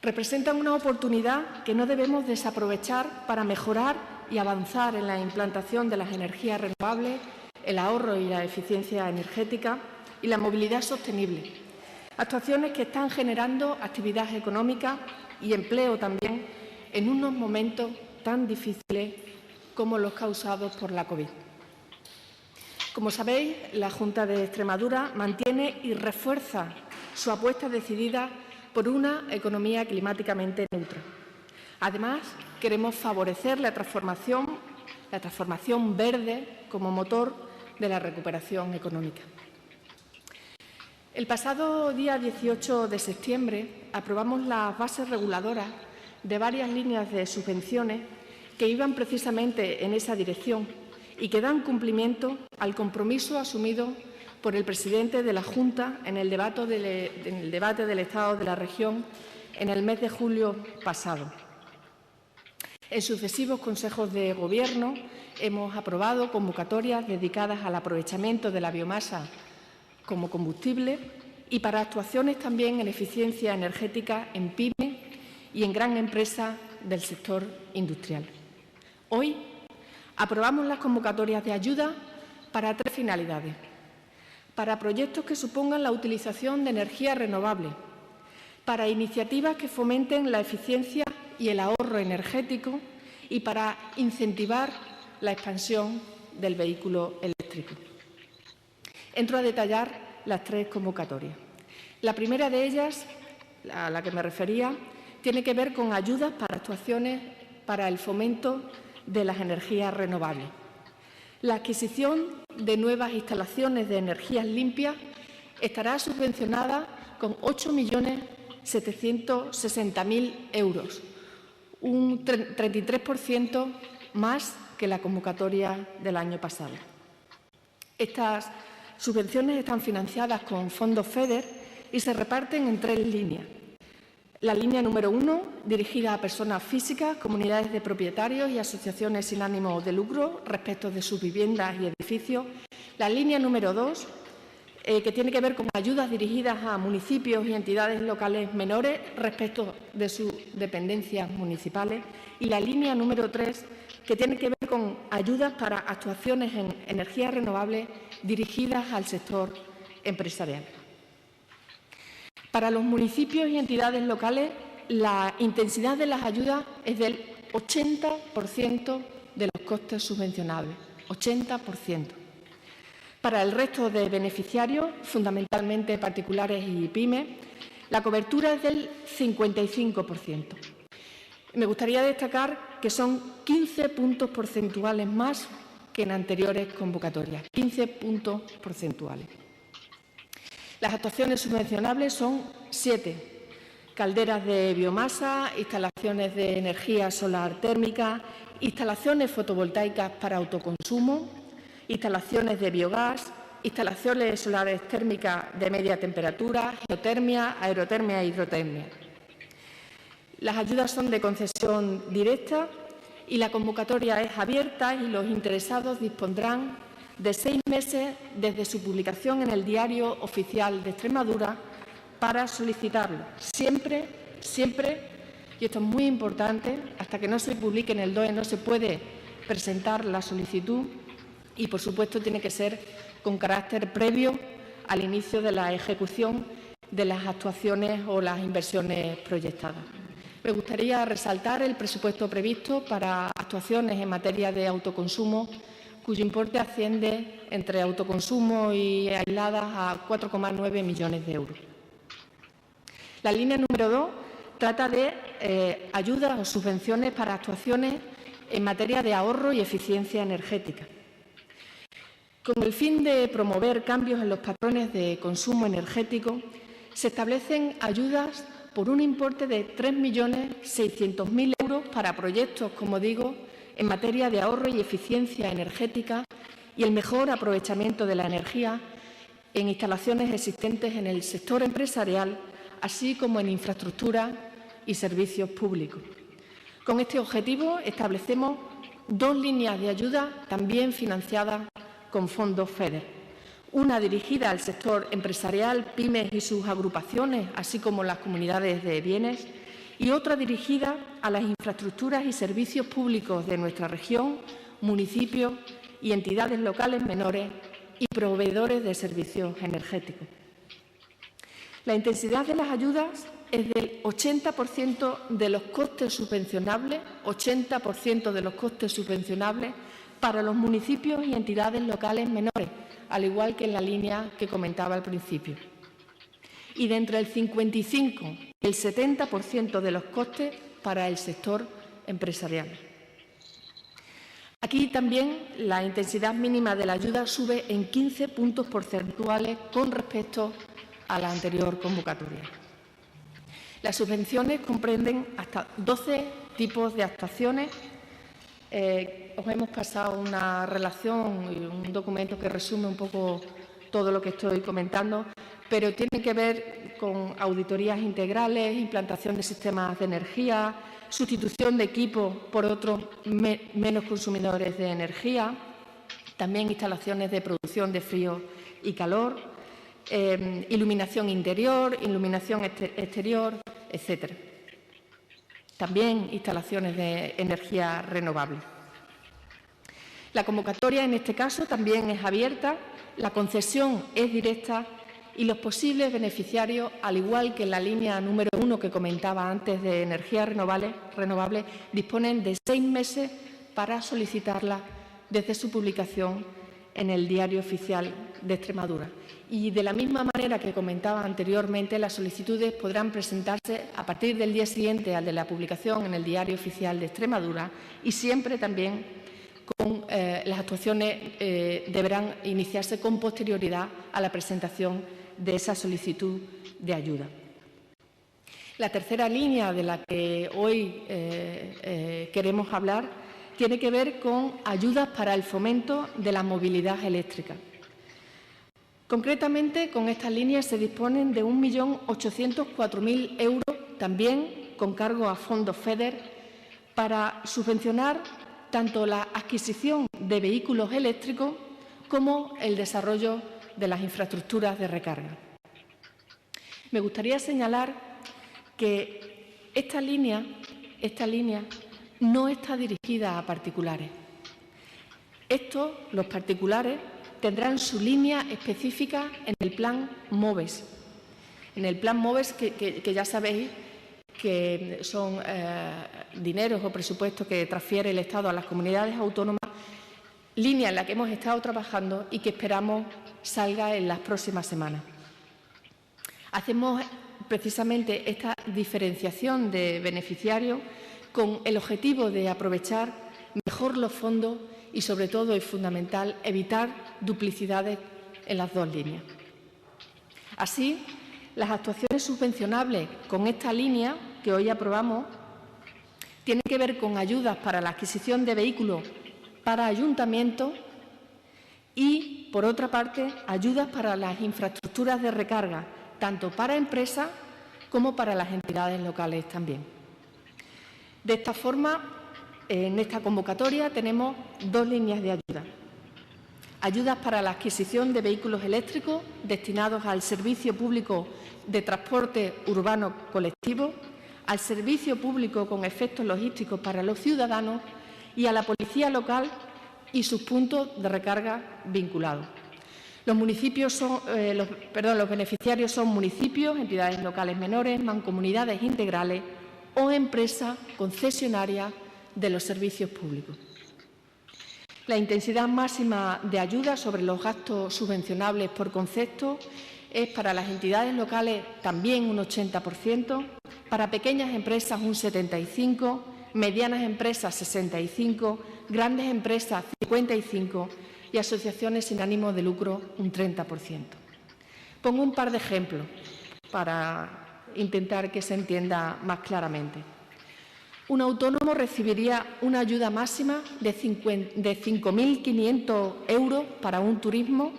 Representan una oportunidad que no debemos desaprovechar para mejorar y avanzar en la implantación de las energías renovables, el ahorro y la eficiencia energética y la movilidad sostenible. Actuaciones que están generando actividad económica y empleo también en unos momentos tan difíciles como los causados por la COVID. Como sabéis, la Junta de Extremadura mantiene y refuerza su apuesta decidida por una economía climáticamente neutra. Además, queremos favorecer la transformación verde como motor de la recuperación económica. El pasado día 18 de septiembre aprobamos las bases reguladoras de varias líneas de subvenciones que iban precisamente en esa dirección y que dan cumplimiento al compromiso asumido por el presidente de la Junta en el debate del Estado de la región en el mes de julio pasado. En sucesivos consejos de Gobierno hemos aprobado convocatorias dedicadas al aprovechamiento de la biomasa como combustible y para actuaciones también en eficiencia energética en pymes y en gran empresa del sector industrial. Hoy aprobamos las convocatorias de ayuda para 3 finalidades. Para proyectos que supongan la utilización de energía renovable, para iniciativas que fomenten la eficiencia y el ahorro energético y para incentivar la expansión del vehículo eléctrico. Entro a detallar las 3 convocatorias. La primera de ellas, a la que me refería, tiene que ver con ayudas para actuaciones para el fomento de las energías renovables. La adquisición de nuevas instalaciones de energías limpias estará subvencionada con 8.760.000 euros, un 33% más que la convocatoria del año pasado. Estas subvenciones están financiadas con fondos FEDER y se reparten en 3 líneas. La línea número 1, dirigida a personas físicas, comunidades de propietarios y asociaciones sin ánimo de lucro respecto de sus viviendas y edificios. La línea número 2, que tiene que ver con ayudas dirigidas a municipios y entidades locales menores respecto de sus dependencias municipales. Y la línea número 3, que tiene que ver con ayudas para actuaciones en energías renovables dirigidas al sector empresarial. Para los municipios y entidades locales, la intensidad de las ayudas es del 80% de los costes subvencionables, 80%. Para el resto de beneficiarios, fundamentalmente particulares y pymes, la cobertura es del 55%. Me gustaría destacar que son 15 puntos porcentuales más que en anteriores convocatorias, 15 puntos porcentuales. Las actuaciones subvencionables son 7. Calderas de biomasa, instalaciones de energía solar térmica, instalaciones fotovoltaicas para autoconsumo, instalaciones de biogás, instalaciones solares térmicas de media temperatura, geotermia, aerotermia e hidrotermia. Las ayudas son de concesión directa y la convocatoria es abierta y los interesados dispondrán de 6 meses desde su publicación en el Diario Oficial de Extremadura para solicitarlo. Siempre, y esto es muy importante, hasta que no se publique en el DOE no se puede presentar la solicitud y, por supuesto, tiene que ser con carácter previo al inicio de la ejecución de las actuaciones o las inversiones proyectadas. Me gustaría resaltar el presupuesto previsto para actuaciones en materia de autoconsumo, cuyo importe asciende entre autoconsumo y aisladas a 4,9 millones de euros. La línea número 2 trata de ayudas o subvenciones para actuaciones en materia de ahorro y eficiencia energética. Con el fin de promover cambios en los patrones de consumo energético, se establecen ayudas por un importe de 3.600.000 euros para proyectos, como digo, en materia de ahorro y eficiencia energética y el mejor aprovechamiento de la energía en instalaciones existentes en el sector empresarial, así como en infraestructura y servicios públicos. Con este objetivo establecemos 2 líneas de ayuda también financiadas con fondos FEDER. Una dirigida al sector empresarial, pymes y sus agrupaciones, así como las comunidades de bienes, y otra dirigida a las infraestructuras y servicios públicos de nuestra región, municipios y entidades locales menores y proveedores de servicios energéticos. La intensidad de las ayudas es del 80% de los costes subvencionables, 80% de los costes subvencionables para los municipios y entidades locales menores, al igual que en la línea que comentaba al principio. Y de entre el 55 y el 70% de los costes para el sector empresarial. Aquí también la intensidad mínima de la ayuda sube en 15 puntos porcentuales con respecto a la anterior convocatoria. Las subvenciones comprenden hasta 12 tipos de actuaciones. Os hemos pasado una relación y un documento que resume un poco todo lo que estoy comentando, pero tiene que ver con auditorías integrales, implantación de sistemas de energía, sustitución de equipos por otros menos consumidores de energía, también instalaciones de producción de frío y calor, iluminación interior, iluminación exterior, etc. También instalaciones de energía renovable. La convocatoria en este caso también es abierta, la concesión es directa y los posibles beneficiarios, al igual que en la línea número 1 que comentaba antes de energía renovable, disponen de 6 meses para solicitarla desde su publicación en el Diario Oficial de Extremadura. Y de la misma manera que comentaba anteriormente, las solicitudes podrán presentarse a partir del día siguiente al de la publicación en el Diario Oficial de Extremadura y siempre también con las actuaciones deberán iniciarse con posterioridad a la presentación de esa solicitud de ayuda. La tercera línea de la que hoy queremos hablar tiene que ver con ayudas para el fomento de la movilidad eléctrica. Concretamente, con estas líneas se disponen de 1.804.000 euros, también con cargo a fondos FEDER, para subvencionar tanto la adquisición de vehículos eléctricos como el desarrollo de las infraestructuras de recarga. Me gustaría señalar que esta línea no está dirigida a particulares. Los particulares, tendrán su línea específica en el Plan MOVES. En el Plan MOVES, que ya sabéis que son dineros o presupuestos que transfiere el Estado a las comunidades autónomas, línea en la que hemos estado trabajando y que esperamos salga en las próximas semanas. Hacemos precisamente esta diferenciación de beneficiarios con el objetivo de aprovechar mejor los fondos y, sobre todo, es fundamental evitar duplicidades en las 2 líneas. Así, las actuaciones subvencionables con esta línea que hoy aprobamos tienen que ver con ayudas para la adquisición de vehículos para ayuntamientos y, por otra parte, ayudas para las infraestructuras de recarga, tanto para empresas como para las entidades locales también. De esta forma, en esta convocatoria tenemos 2 líneas de ayuda. Ayudas para la adquisición de vehículos eléctricos destinados al servicio público de transporte urbano colectivo, al servicio público con efectos logísticos para los ciudadanos y a la policía local y sus puntos de recarga vinculados. Los beneficiarios son municipios, entidades locales menores, mancomunidades integrales o empresas concesionarias de los servicios públicos. La intensidad máxima de ayuda sobre los gastos subvencionables por concepto es para las entidades locales también un 80%, para pequeñas empresas un 75%, medianas empresas 65%, grandes empresas 55%, y asociaciones sin ánimo de lucro un 30%. Pongo un par de ejemplos para intentar que se entienda más claramente. Un autónomo recibiría una ayuda máxima de 5.500 euros para un turismo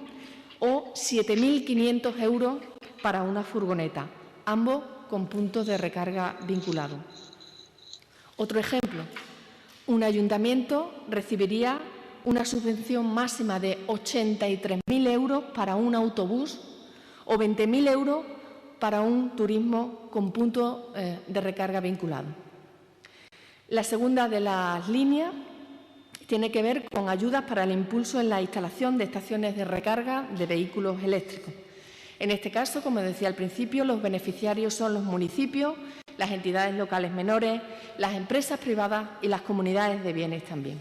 o 7.500 euros para una furgoneta, ambos con puntos de recarga vinculados. Otro ejemplo, un ayuntamiento recibiría una subvención máxima de 83.000 euros para un autobús o 20.000 euros para un turismo con punto de recarga vinculado. La segunda de las líneas tiene que ver con ayudas para el impulso en la instalación de estaciones de recarga de vehículos eléctricos. En este caso, como decía al principio, los beneficiarios son los municipios, las entidades locales menores, las empresas privadas y las comunidades de bienes también.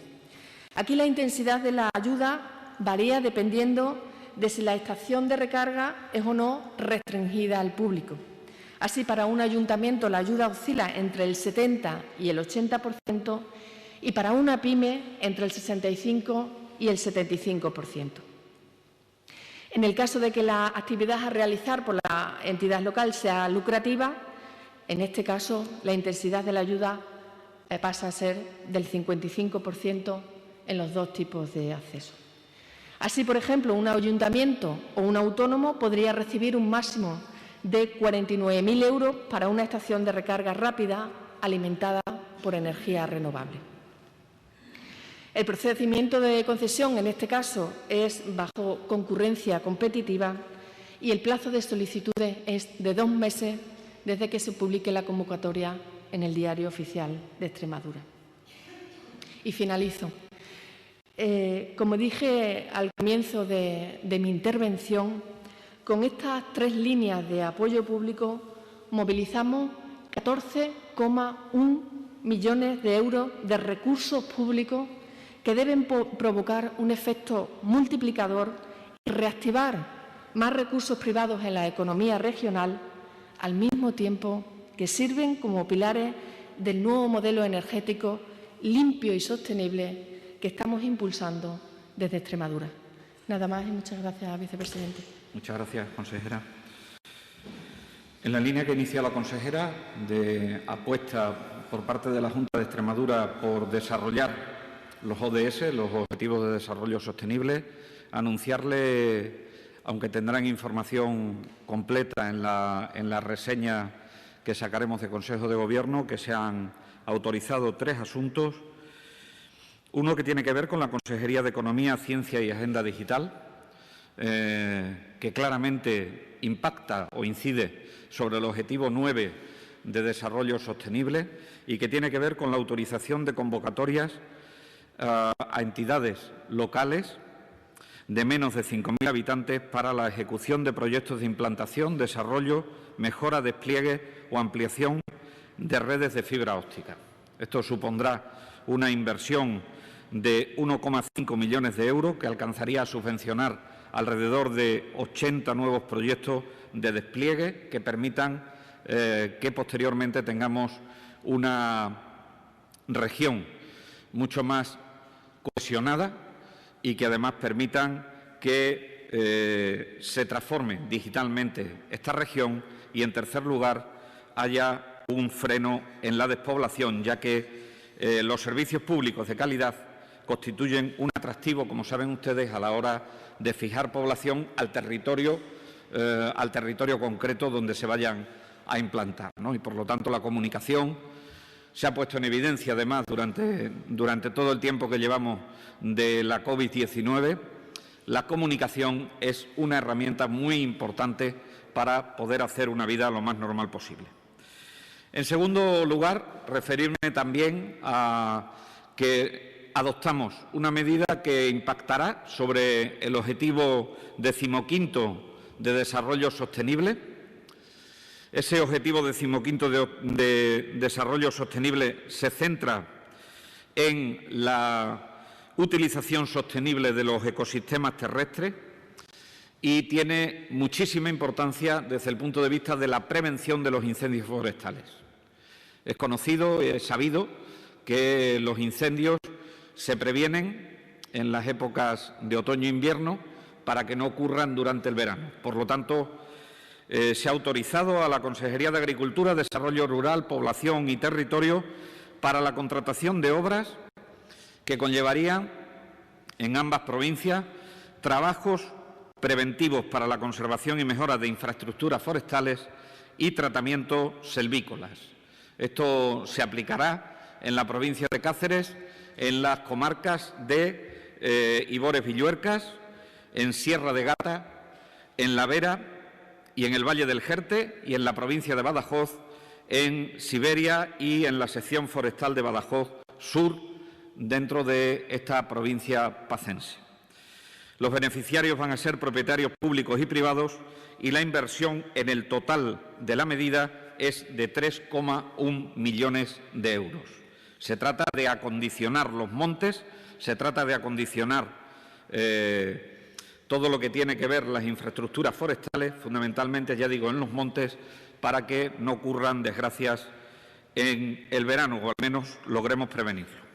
Aquí la intensidad de la ayuda varía dependiendo de si la estación de recarga es o no restringida al público. Así, para un ayuntamiento la ayuda oscila entre el 70 y el 80% y para una pyme entre el 65 y el 75%. En el caso de que la actividad a realizar por la entidad local sea lucrativa, en este caso la intensidad de la ayuda pasa a ser del 55% en los dos tipos de acceso. Así, por ejemplo, un ayuntamiento o un autónomo podría recibir un máximo de 49.000 euros para una estación de recarga rápida alimentada por energía renovable. El procedimiento de concesión, en este caso, es bajo concurrencia competitiva y el plazo de solicitudes es de 2 meses desde que se publique la convocatoria en el Diario Oficial de Extremadura. Y finalizo. Como dije al comienzo de mi intervención, con estas 3 líneas de apoyo público movilizamos 14,1 millones de euros de recursos públicos que deben provocar un efecto multiplicador y reactivar más recursos privados en la economía regional, al mismo tiempo que sirven como pilares del nuevo modelo energético limpio y sostenible que estamos impulsando desde Extremadura. Nada más y muchas gracias, vicepresidente. Muchas gracias, consejera. En la línea que inicia la consejera de apuesta por parte de la Junta de Extremadura por desarrollar los ODS, los Objetivos de Desarrollo Sostenible, anunciarle, aunque tendrán información completa en la reseña que sacaremos de Consejo de Gobierno, que se han autorizado 3 asuntos. Uno que tiene que ver con la Consejería de Economía, Ciencia y Agenda Digital, que claramente impacta o incide sobre el Objetivo 9 de Desarrollo Sostenible y que tiene que ver con la autorización de convocatorias a entidades locales de menos de 5.000 habitantes para la ejecución de proyectos de implantación, desarrollo, mejora, despliegue o ampliación de redes de fibra óptica. Esto supondrá una inversión de 1,5 millones de euros que alcanzaría a subvencionar alrededor de 80 nuevos proyectos de despliegue que permitan que posteriormente tengamos una región mucho más cohesionada y que además permitan que se transforme digitalmente esta región y, en tercer lugar, haya un freno en la despoblación, ya que los servicios públicos de calidad constituyen un atractivo, como saben ustedes, a la hora de fijar población al territorio concreto donde se vayan a implantar, ¿no? Y, por lo tanto, la comunicación se ha puesto en evidencia, además, durante todo el tiempo que llevamos de la COVID-19. La comunicación es una herramienta muy importante para poder hacer una vida lo más normal posible. En segundo lugar, referirme también a que adoptamos una medida que impactará sobre el Objetivo 15º de Desarrollo Sostenible. Ese Objetivo 15º de Desarrollo Sostenible se centra en la utilización sostenible de los ecosistemas terrestres y tiene muchísima importancia desde el punto de vista de la prevención de los incendios forestales. Es conocido, es sabido que los incendios se previenen en las épocas de otoño e invierno para que no ocurran durante el verano. Por lo tanto, se ha autorizado a la Consejería de Agricultura, Desarrollo Rural, Población y Territorio para la contratación de obras que conllevarían en ambas provincias trabajos preventivos para la conservación y mejora de infraestructuras forestales y tratamientos selvícolas. Esto se aplicará en la provincia de Cáceres, en las comarcas de Ibores-Villuercas, en Sierra de Gata, en La Vera y en el Valle del Jerte, y en la provincia de Badajoz, en Siberia y en la sección forestal de Badajoz Sur, dentro de esta provincia pacense. Los beneficiarios van a ser propietarios públicos y privados y la inversión en el total de la medida es de 3,1 millones de euros. Se trata de acondicionar los montes, se trata de acondicionar todo lo que tiene que ver las infraestructuras forestales, fundamentalmente, ya digo, en los montes, para que no ocurran desgracias en el verano, o al menos logremos prevenirlo.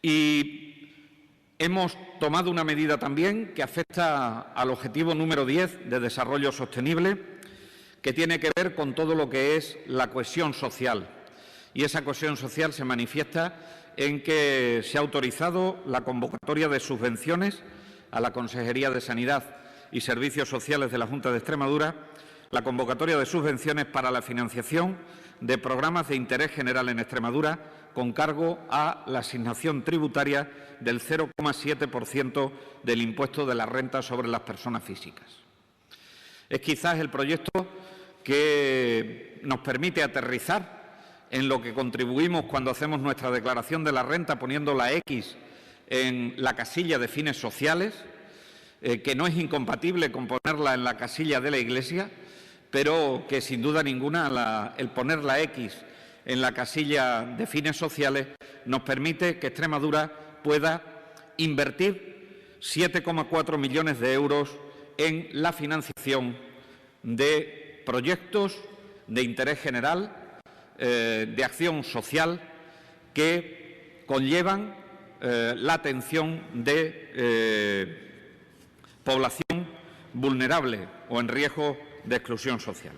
Y hemos tomado una medida también que afecta al objetivo número 10 de desarrollo sostenible, que tiene que ver con todo lo que es la cohesión social. Y esa cohesión social se manifiesta en que se ha autorizado la convocatoria de subvenciones a la Consejería de Sanidad y Servicios Sociales de la Junta de Extremadura, la convocatoria de subvenciones para la financiación de programas de interés general en Extremadura con cargo a la asignación tributaria del 0,7% del impuesto de la renta sobre las personas físicas. Es quizás el proyecto que nos permite aterrizar en lo que contribuimos cuando hacemos nuestra declaración de la renta poniendo la X en la casilla de fines sociales, que no es incompatible con ponerla en la casilla de la Iglesia, pero que sin duda ninguna el poner la X en la casilla de fines sociales nos permite que Extremadura pueda invertir 7,4 millones de euros en la financiación de proyectos de interés general, de acción social, que conllevan la atención de población vulnerable o en riesgo de exclusión social.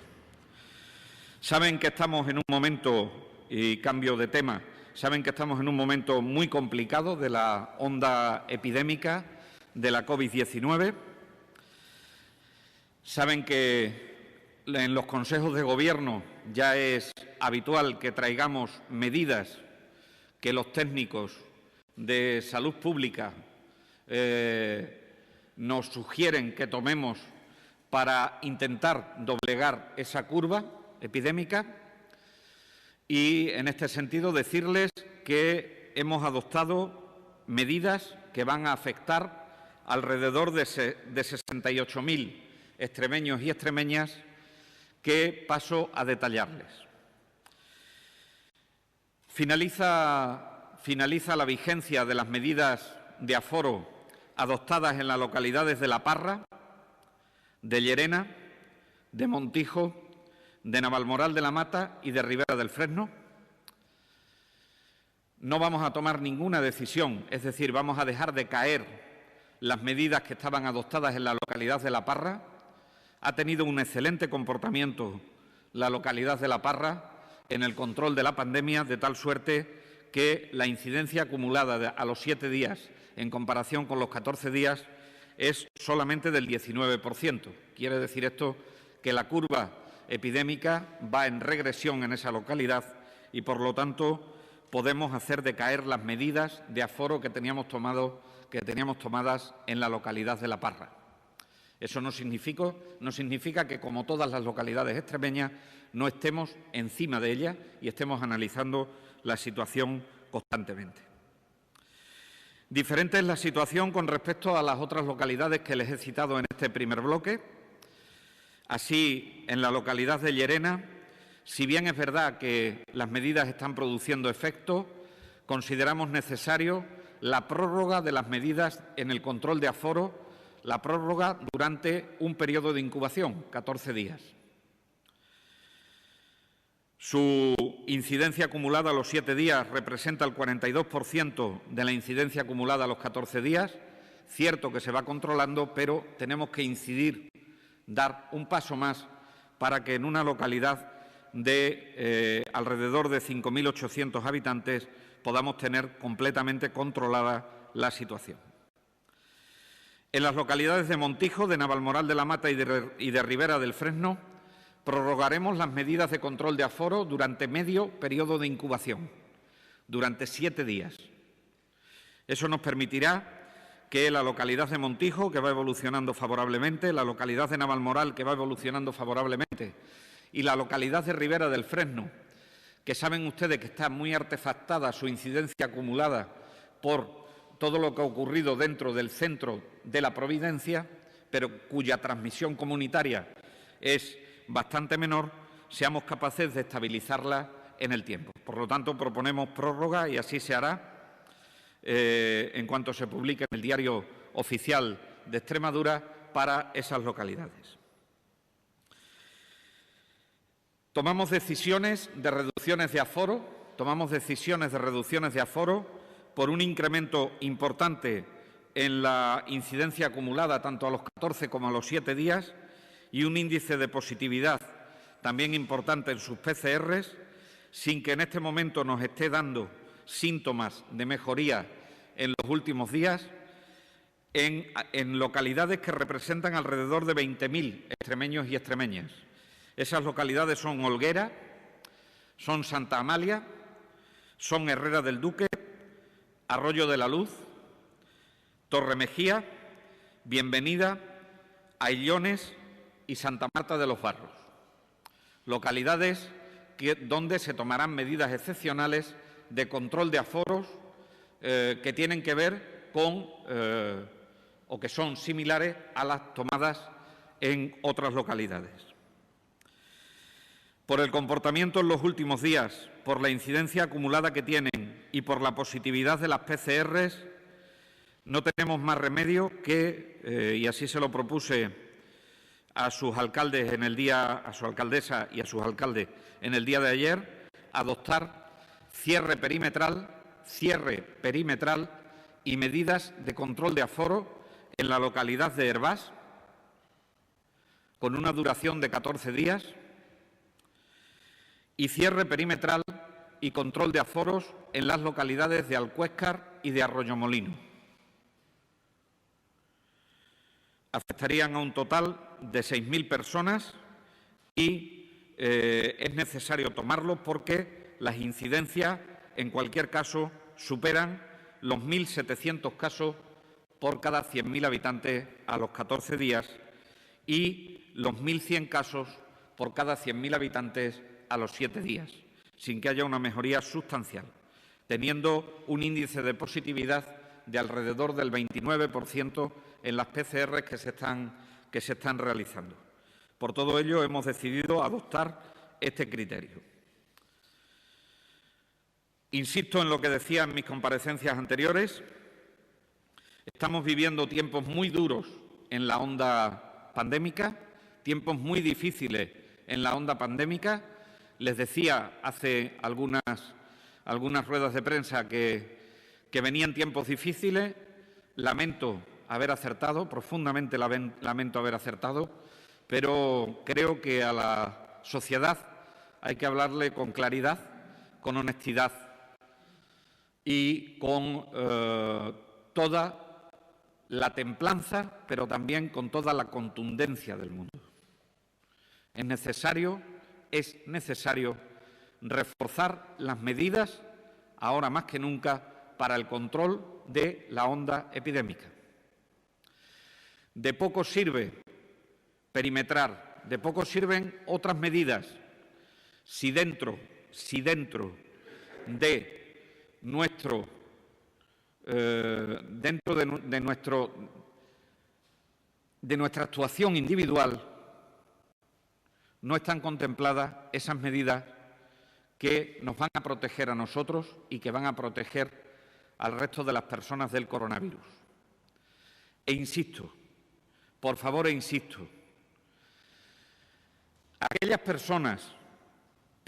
Saben que estamos en un momento, y cambio de tema, saben que estamos en un momento muy complicado de la onda epidémica de la COVID-19. Saben que en los consejos de gobierno ya es habitual que traigamos medidas que los técnicos de salud pública nos sugieren que tomemos para intentar doblegar esa curva epidémica. Y en este sentido decirles que hemos adoptado medidas que van a afectar alrededor de 68.000 extremeños y extremeñas, que paso a detallarles. Finaliza la vigencia de las medidas de aforo adoptadas en las localidades de La Parra, de Llerena, de Montijo, de Navalmoral de la Mata y de Ribera del Fresno. No vamos a tomar ninguna decisión, es decir, vamos a dejar de caer las medidas que estaban adoptadas en la localidad de La Parra. Ha tenido un excelente comportamiento la localidad de La Parra en el control de la pandemia, de tal suerte que la incidencia acumulada a los 7 días en comparación con los 14 días es solamente del 19%. Quiere decir esto que la curva epidémica va en regresión en esa localidad y, por lo tanto, podemos hacer decaer las medidas de aforo que teníamos tomadas en la localidad de La Parra. Eso no significa que, como todas las localidades extremeñas, no estemos encima de ellas y estemos analizando la situación constantemente. Diferente es la situación con respecto a las otras localidades que les he citado en este primer bloque. Así, en la localidad de Llerena, si bien es verdad que las medidas están produciendo efecto, consideramos necesario la prórroga de las medidas en el control de aforo, la prórroga durante un periodo de incubación, 14 días. Su incidencia acumulada a los 7 días representa el 42% de la incidencia acumulada a los 14 días. Cierto que se va controlando, pero tenemos que incidir, dar un paso más para que en una localidad de alrededor de 5.800 habitantes podamos tener completamente controlada la situación. En las localidades de Montijo, de Navalmoral de la Mata y de Ribera del Fresno, prorrogaremos las medidas de control de aforo durante medio periodo de incubación, durante 7 días. Eso nos permitirá que la localidad de Montijo, que va evolucionando favorablemente, la localidad de Navalmoral, que va evolucionando favorablemente, y la localidad de Ribera del Fresno, que saben ustedes que está muy artefactada su incidencia acumulada por todo lo que ha ocurrido dentro del centro de la Providencia, pero cuya transmisión comunitaria es bastante menor, seamos capaces de estabilizarla en el tiempo. Por lo tanto, proponemos prórroga y así se hará en cuanto se publique en el Diario Oficial de Extremadura para esas localidades. Tomamos decisiones de reducciones de aforo, por un incremento importante en la incidencia acumulada tanto a los 14 como a los 7 días y un índice de positividad también importante en sus PCRs, sin que en este momento nos esté dando síntomas de mejoría en los últimos días, en localidades que representan alrededor de 20.000 extremeños y extremeñas. Esas localidades son Olguera, son Santa Amalia, son Herrera del Duque, Arroyo de la Luz, Torremejía, Bienvenida, Aillones y Santa Marta de los Barros. Localidades donde se tomarán medidas excepcionales de control de aforos que tienen que ver con o que son similares a las tomadas en otras localidades. Por el comportamiento en los últimos días, por la incidencia acumulada que tienen y por la positividad de las PCRs, no tenemos más remedio que, y así se lo propuse a sus alcaldes a su alcaldesa y a sus alcaldes en el día de ayer, adoptar cierre perimetral y medidas de control de aforo en la localidad de Hervás, con una duración de 14 días, y cierre perimetral y control de aforos en las localidades de Alcuéscar y de Arroyomolino. Afectarían a un total de 6.000 personas y es necesario tomarlo porque las incidencias, en cualquier caso, superan los 1.700 casos por cada 100.000 habitantes a los 14 días y los 1.100 casos por cada 100.000 habitantes a los 7 días, sin que haya una mejoría sustancial, teniendo un índice de positividad de alrededor del 29% en las PCR que se están realizando. Por todo ello, hemos decidido adoptar este criterio. Insisto en lo que decía en mis comparecencias anteriores. Estamos viviendo tiempos muy duros en la onda pandémica, tiempos muy difíciles en la onda pandémica. Les decía hace algunas ruedas de prensa que venían tiempos difíciles. Lamento haber acertado, profundamente lamento haber acertado, pero creo que a la sociedad hay que hablarle con claridad, con honestidad y con toda la templanza, pero también con toda la contundencia del mundo. Es necesario reforzar las medidas, ahora más que nunca, para el control de la onda epidémica. De poco sirve perimetrar, de poco sirven otras medidas si dentro de nuestra actuación individual no están contempladas esas medidas que nos van a proteger a nosotros y que van a proteger al resto de las personas del coronavirus. E insisto, por favor, aquellas personas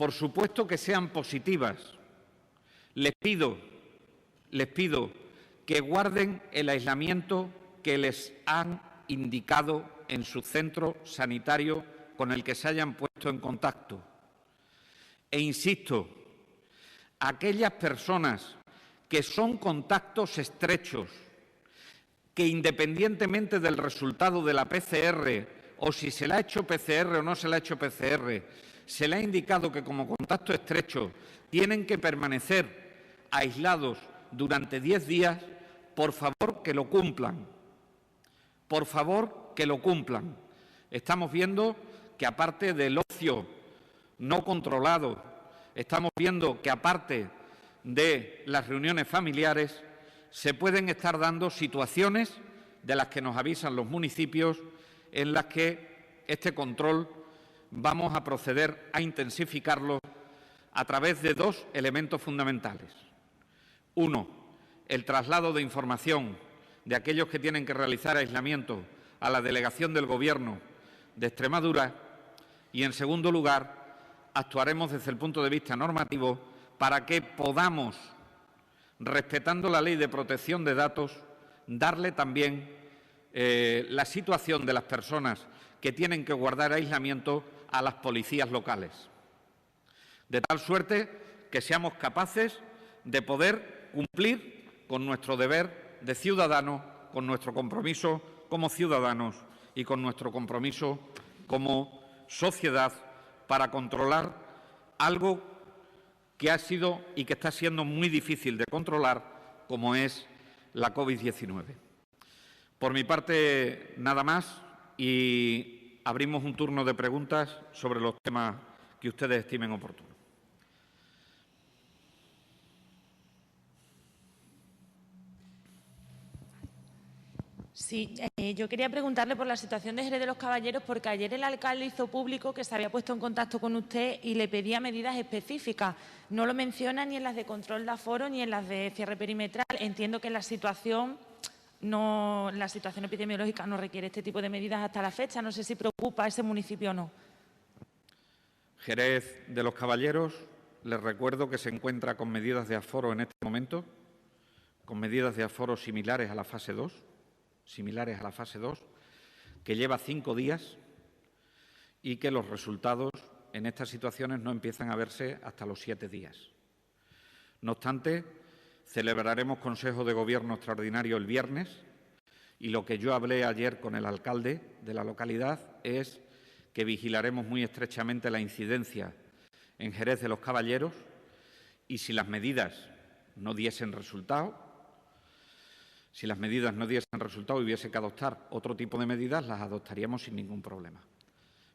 por supuesto que sean positivas. Les pido que guarden el aislamiento que les han indicado en su centro sanitario con el que se hayan puesto en contacto. E insisto, aquellas personas que son contactos estrechos, que independientemente del resultado de la PCR, o si se le ha hecho PCR o no se le ha hecho PCR, se le ha indicado que como contacto estrecho tienen que permanecer aislados durante 10 días, por favor que lo cumplan. Por favor que lo cumplan. Estamos viendo que aparte del ocio no controlado, estamos viendo que aparte de las reuniones familiares, se pueden estar dando situaciones de las que nos avisan los municipios en las que este control vamos a proceder a intensificarlo a través de dos elementos fundamentales. Uno, el traslado de información de aquellos que tienen que realizar aislamiento a la delegación del Gobierno de Extremadura y, en segundo lugar, actuaremos desde el punto de vista normativo para que podamos, respetando la Ley de Protección de Datos, darle también la situación de las personas que tienen que guardar aislamiento a las policías locales. De tal suerte que seamos capaces de poder cumplir con nuestro deber de ciudadanos, con nuestro compromiso como ciudadanos y con nuestro compromiso como sociedad para controlar algo que ha sido y que está siendo muy difícil de controlar, como es la COVID-19. Por mi parte, nada más, y abrimos un turno de preguntas sobre los temas que ustedes estimen oportunos. Sí, yo quería preguntarle por la situación de Jerez de los Caballeros, porque ayer el alcalde hizo público que se había puesto en contacto con usted y le pedía medidas específicas. No lo menciona ni en las de control de aforo ni en las de cierre perimetral. Entiendo que la situación epidemiológica no requiere este tipo de medidas hasta la fecha. No sé si preocupa a ese municipio o no. Jerez de los Caballeros, les recuerdo que se encuentra con medidas de aforo en este momento, con medidas de aforo similares a la fase 2, que lleva 5 días y que los resultados en estas situaciones no empiezan a verse hasta los 7 días. No obstante, celebraremos Consejo de Gobierno extraordinario el viernes y lo que yo hablé ayer con el alcalde de la localidad es que vigilaremos muy estrechamente la incidencia en Jerez de los Caballeros y si las medidas no diesen resultado, y hubiese que adoptar otro tipo de medidas, las adoptaríamos sin ningún problema.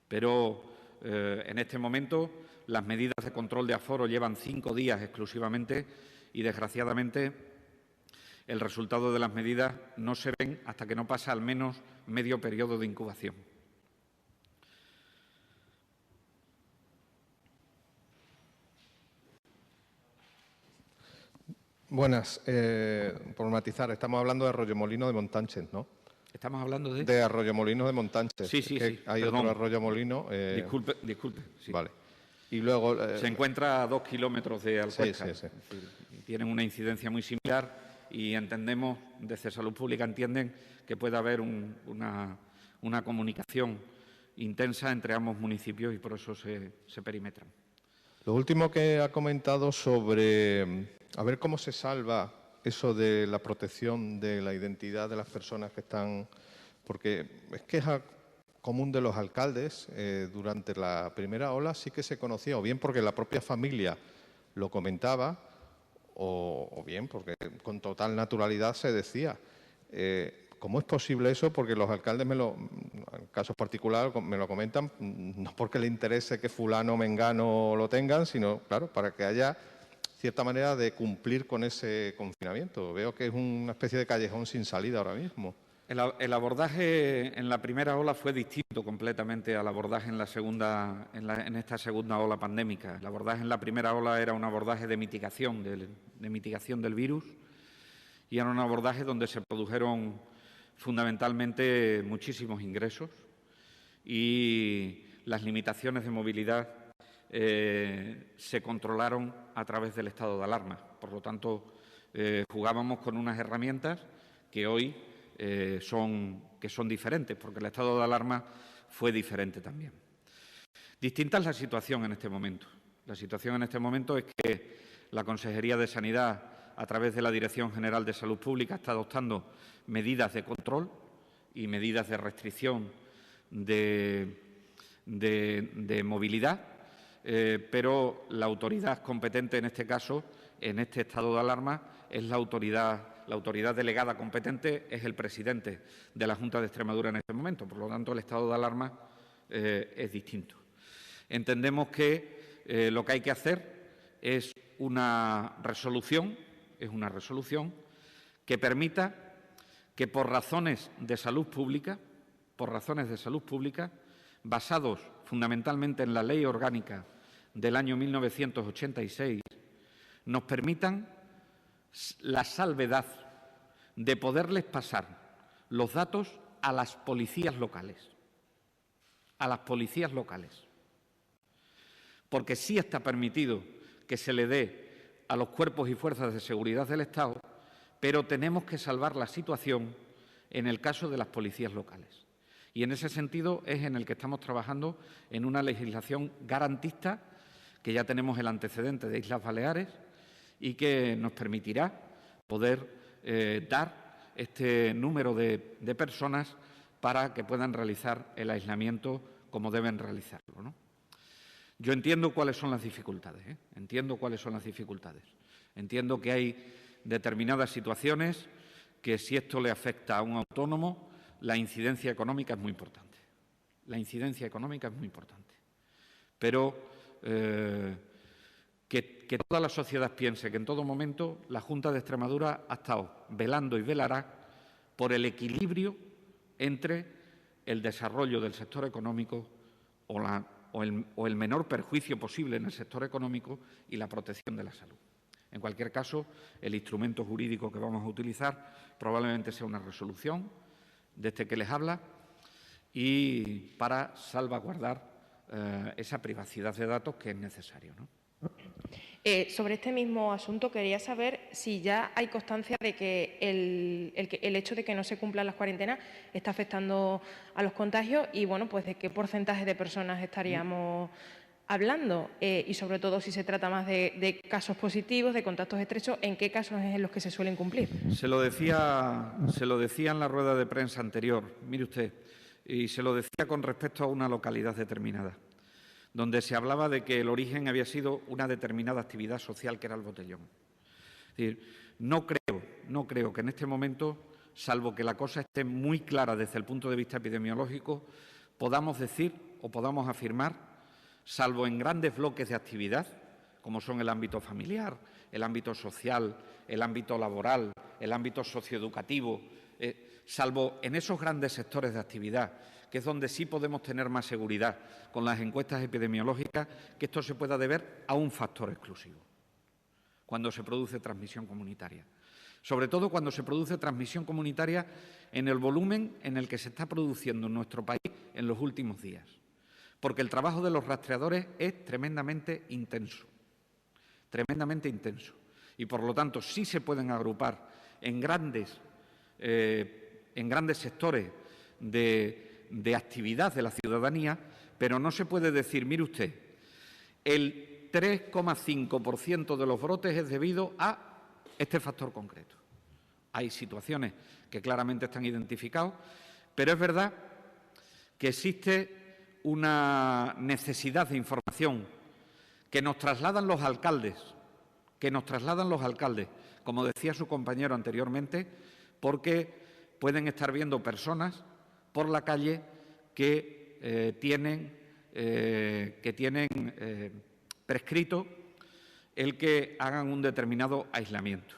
Pero en este momento las medidas de control de aforo llevan 5 días exclusivamente y, desgraciadamente, el resultado de las medidas no se ven hasta que no pasa al menos medio periodo de incubación. Buenas. Por matizar, estamos hablando de Arroyomolinos de Montánchez, ¿no? ¿Estamos hablando de...? De Arroyomolinos de Montánchez. Sí, sí, sí. Hay Perdón. otro Arroyomolino. Disculpe. Sí. Vale. Y luego... se encuentra a 2 kilómetros de Alcuéscar. Sí. Tienen una incidencia muy similar y entendemos, desde Salud Pública entienden que puede haber una comunicación intensa entre ambos municipios y por eso se perimetran. Lo último que ha comentado sobre a ver cómo se salva eso de la protección de la identidad de las personas que están... Porque es queja común de los alcaldes, durante la primera ola sí que se conocía, o bien porque la propia familia lo comentaba, o bien porque con total naturalidad se decía. ¿Cómo es posible eso? Porque los alcaldes, en casos particulares, me lo comentan, no porque le interese que fulano o mengano lo tengan, sino, claro, para que haya cierta manera de cumplir con ese confinamiento. Veo que es una especie de callejón sin salida ahora mismo. El abordaje en la primera ola fue distinto completamente al abordaje en esta segunda ola pandémica. El abordaje en la primera ola era un abordaje de mitigación del virus y era un abordaje donde se produjeron fundamentalmente muchísimos ingresos y las limitaciones de movilidad se controlaron a través del estado de alarma. Por lo tanto, jugábamos con unas herramientas que hoy son diferentes, porque el estado de alarma fue diferente también. Distinta es la situación en este momento. La situación en este momento es que la Consejería de Sanidad, a través de la Dirección General de Salud Pública, está adoptando medidas de control y medidas de restricción de movilidad, pero la autoridad competente en este caso, en este estado de alarma, es la autoridad delegada competente es el presidente de la Junta de Extremadura en este momento. Por lo tanto, el estado de alarma es distinto. Entendemos que lo que hay que hacer es una resolución que permita que por razones de salud pública, basados fundamentalmente en la Ley Orgánica del año 1986, nos permitan la salvedad de poderles pasar los datos a las policías locales. Porque sí está permitido que se le dé a los cuerpos y fuerzas de seguridad del Estado, pero tenemos que salvar la situación en el caso de las policías locales. Y en ese sentido es en el que estamos trabajando en una legislación garantista, que ya tenemos el antecedente de Islas Baleares y que nos permitirá poder dar este número de personas para que puedan realizar el aislamiento como deben realizarlo, ¿no? Yo entiendo cuáles son las dificultades, entiendo que hay determinadas situaciones que, si esto le afecta a un autónomo, la incidencia económica es muy importante. Pero que toda la sociedad piense que en todo momento la Junta de Extremadura ha estado velando y velará por el equilibrio entre el desarrollo del sector económico o el menor perjuicio posible en el sector económico y la protección de la salud. En cualquier caso, el instrumento jurídico que vamos a utilizar probablemente sea una resolución de este que les habla y para salvaguardar esa privacidad de datos que es necesario, ¿no? Sobre este mismo asunto quería saber si ya hay constancia de que el hecho de que no se cumplan las cuarentenas está afectando a los contagios y, bueno, pues de qué porcentaje de personas estaríamos hablando y, sobre todo, si se trata más de casos positivos, de contactos estrechos, ¿en qué casos es en los que se suelen cumplir? Se lo decía en la rueda de prensa anterior, mire usted, y se lo decía con respecto a una localidad determinada, donde se hablaba de que el origen había sido una determinada actividad social que era el botellón. Es decir, no creo que en este momento, salvo que la cosa esté muy clara desde el punto de vista epidemiológico, podamos decir o podamos afirmar, salvo en grandes bloques de actividad, como son el ámbito familiar, el ámbito social, el ámbito laboral, el ámbito socioeducativo, salvo en esos grandes sectores de actividad, que es donde sí podemos tener más seguridad con las encuestas epidemiológicas, que esto se pueda deber a un factor exclusivo, cuando se produce transmisión comunitaria. Sobre todo cuando se produce transmisión comunitaria en el volumen en el que se está produciendo en nuestro país en los últimos días. Porque el trabajo de los rastreadores es tremendamente intenso. Y, por lo tanto, sí se pueden agrupar en grandes sectores de actividad de la ciudadanía, pero no se puede decir, mire usted, el 3,5% de los brotes es debido a este factor concreto. Hay situaciones que claramente están identificadas, pero es verdad que existe una necesidad de información que nos trasladan los alcaldes, como decía su compañero anteriormente, porque pueden estar viendo personas por la calle que tienen prescrito el que hagan un determinado aislamiento.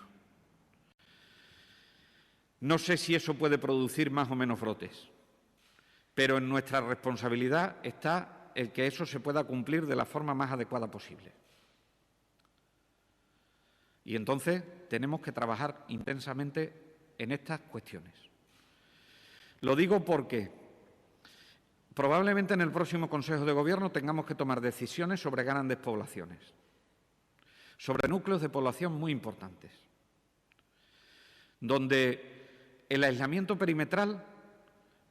No sé si eso puede producir más o menos brotes, pero en nuestra responsabilidad está el que eso se pueda cumplir de la forma más adecuada posible. Y entonces tenemos que trabajar intensamente en estas cuestiones. Lo digo porque Probablemente en el próximo Consejo de Gobierno tengamos que tomar decisiones sobre grandes poblaciones, sobre núcleos de población muy importantes, donde el aislamiento perimetral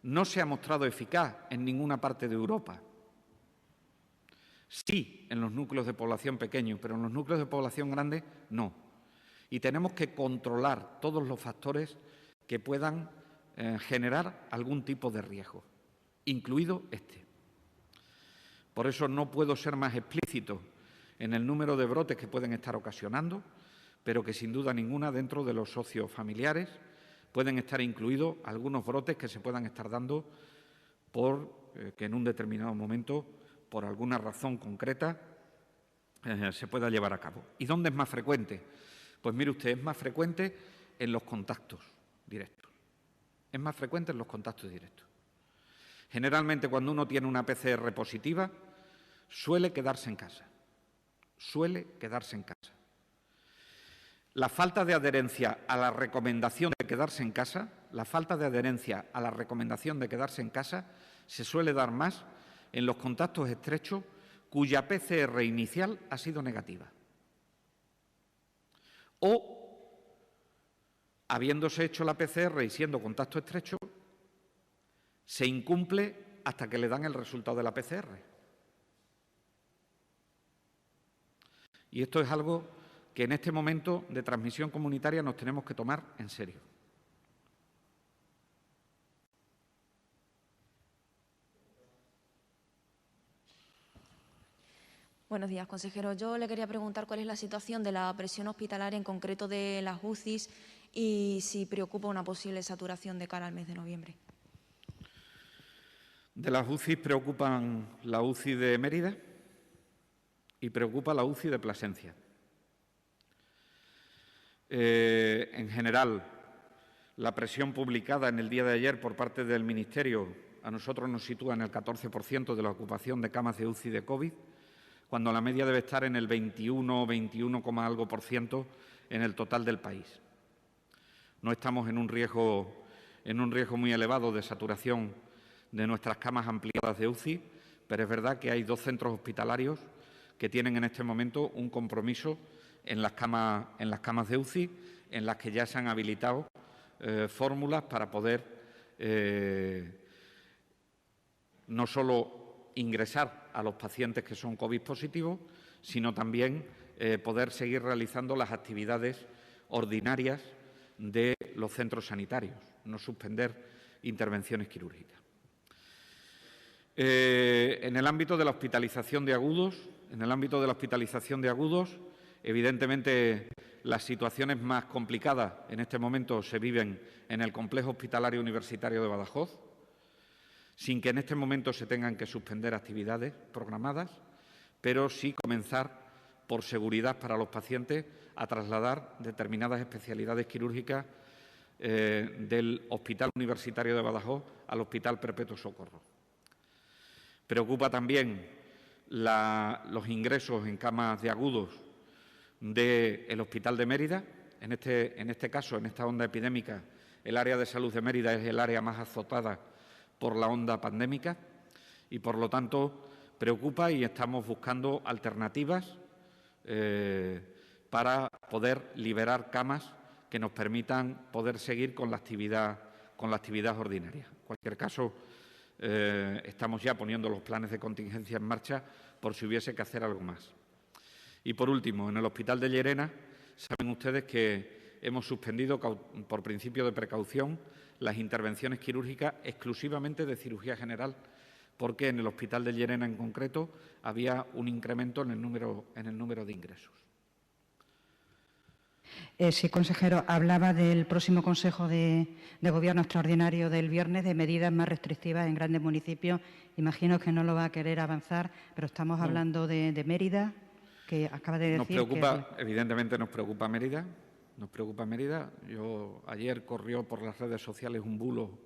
no se ha mostrado eficaz en ninguna parte de Europa. Sí, en los núcleos de población pequeños, pero en los núcleos de población grandes no. Y tenemos que controlar todos los factores que puedan generar algún tipo de riesgo, incluido este. Por eso no puedo ser más explícito en el número de brotes que pueden estar ocasionando, pero que sin duda ninguna dentro de los socios familiares pueden estar incluidos algunos brotes que se puedan estar dando por que en un determinado momento, por alguna razón concreta, se pueda llevar a cabo. ¿Y dónde es más frecuente? Pues mire usted, es más frecuente en los contactos directos. Es más frecuente en los contactos directos. Generalmente, cuando uno tiene una PCR positiva, suele quedarse en casa. Suele quedarse en casa. La falta de adherencia a la recomendación de quedarse en casa, se suele dar más en los contactos estrechos cuya PCR inicial ha sido negativa. O, habiéndose hecho la PCR y siendo contacto estrecho, se incumple hasta que le dan el resultado de la PCR. Y esto es algo que en este momento de transmisión comunitaria nos tenemos que tomar en serio. Buenos días, consejero. Yo le quería preguntar cuál es la situación de la presión hospitalaria, en concreto de las UCIs, y si preocupa una posible saturación de cara al mes de noviembre. De las UCIs preocupan la UCI de Mérida y preocupa la UCI de Plasencia. En general, la presión publicada en el día de ayer por parte del Ministerio a nosotros nos sitúa en el 14% de la ocupación de camas de UCI de COVID, cuando la media debe estar en el 21, algo por ciento en el total del país. No estamos en un riesgo muy elevado de saturación de nuestras camas ampliadas de UCI, pero es verdad que hay 2 centros hospitalarios que tienen en este momento un compromiso en las camas de UCI, en las que ya se han habilitado fórmulas para poder no solo ingresar a los pacientes que son COVID positivos, sino también poder seguir realizando las actividades ordinarias de los centros sanitarios, no suspender intervenciones quirúrgicas. En el ámbito de la hospitalización de agudos, evidentemente las situaciones más complicadas en este momento se viven en el Complejo Hospitalario Universitario de Badajoz, sin que en este momento se tengan que suspender actividades programadas, pero sí comenzar, por seguridad para los pacientes, a trasladar determinadas especialidades quirúrgicas del Hospital Universitario de Badajoz al Hospital Perpetuo Socorro. Preocupa también los ingresos en camas de agudos del Hospital de Mérida. En este caso, en esta onda epidémica, el área de salud de Mérida es el área más azotada por la onda pandémica y, por lo tanto, preocupa y estamos buscando alternativas para poder liberar camas que nos permitan poder seguir con la actividad ordinaria. En cualquier caso, estamos ya poniendo los planes de contingencia en marcha por si hubiese que hacer algo más. Y, por último, en el Hospital de Llerena, saben ustedes que hemos suspendido, por principio de precaución, las intervenciones quirúrgicas exclusivamente de cirugía general, porque en el Hospital de Llerena en concreto había un incremento en el número de ingresos. Sí, consejero, hablaba del próximo Consejo de Gobierno extraordinario del viernes de medidas más restrictivas en grandes municipios. Imagino que no lo va a querer avanzar, pero estamos hablando de Mérida, que acaba de decir Evidentemente nos preocupa Mérida. Ayer corrió por las redes sociales un bulo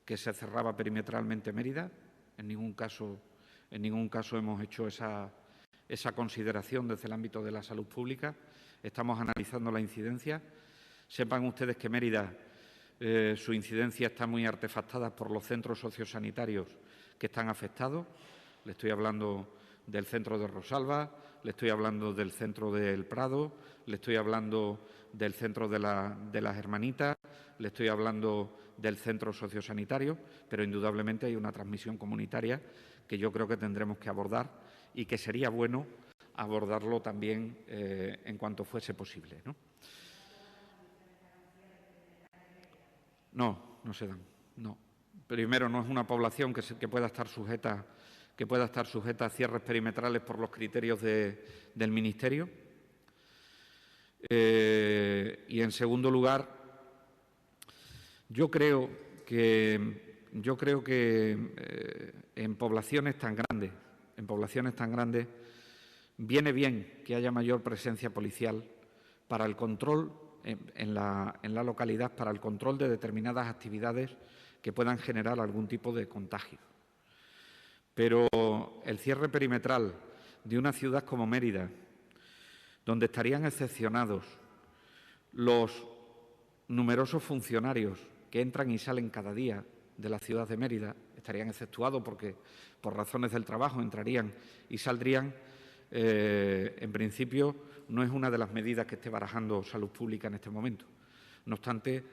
que se cerraba perimetralmente Mérida. En ningún caso hemos hecho esa consideración desde el ámbito de la salud pública. Estamos analizando la incidencia. Sepan ustedes que Mérida, su incidencia está muy artefactada por los centros sociosanitarios que están afectados. Le estoy hablando del centro de Rosalba, le estoy hablando del centro del Prado, le estoy hablando del centro de las Hermanitas, le estoy hablando del centro sociosanitario, pero indudablemente hay una transmisión comunitaria que yo creo que tendremos que abordar y que sería bueno abordarlo también en cuanto fuese posible, ¿no? No se dan, no. Primero, no es una población que pueda estar sujeta a cierres perimetrales por los criterios del Ministerio. Y en segundo lugar, yo creo que en poblaciones tan grandes viene bien que haya mayor presencia policial para el control en la localidad, para el control de determinadas actividades que puedan generar algún tipo de contagio. Pero el cierre perimetral de una ciudad como Mérida, donde estarían excepcionados los numerosos funcionarios que entran y salen cada día de la ciudad de Mérida, estarían exceptuados porque por razones del trabajo entrarían y saldrían, en principio no es una de las medidas que esté barajando Salud Pública en este momento. No obstante,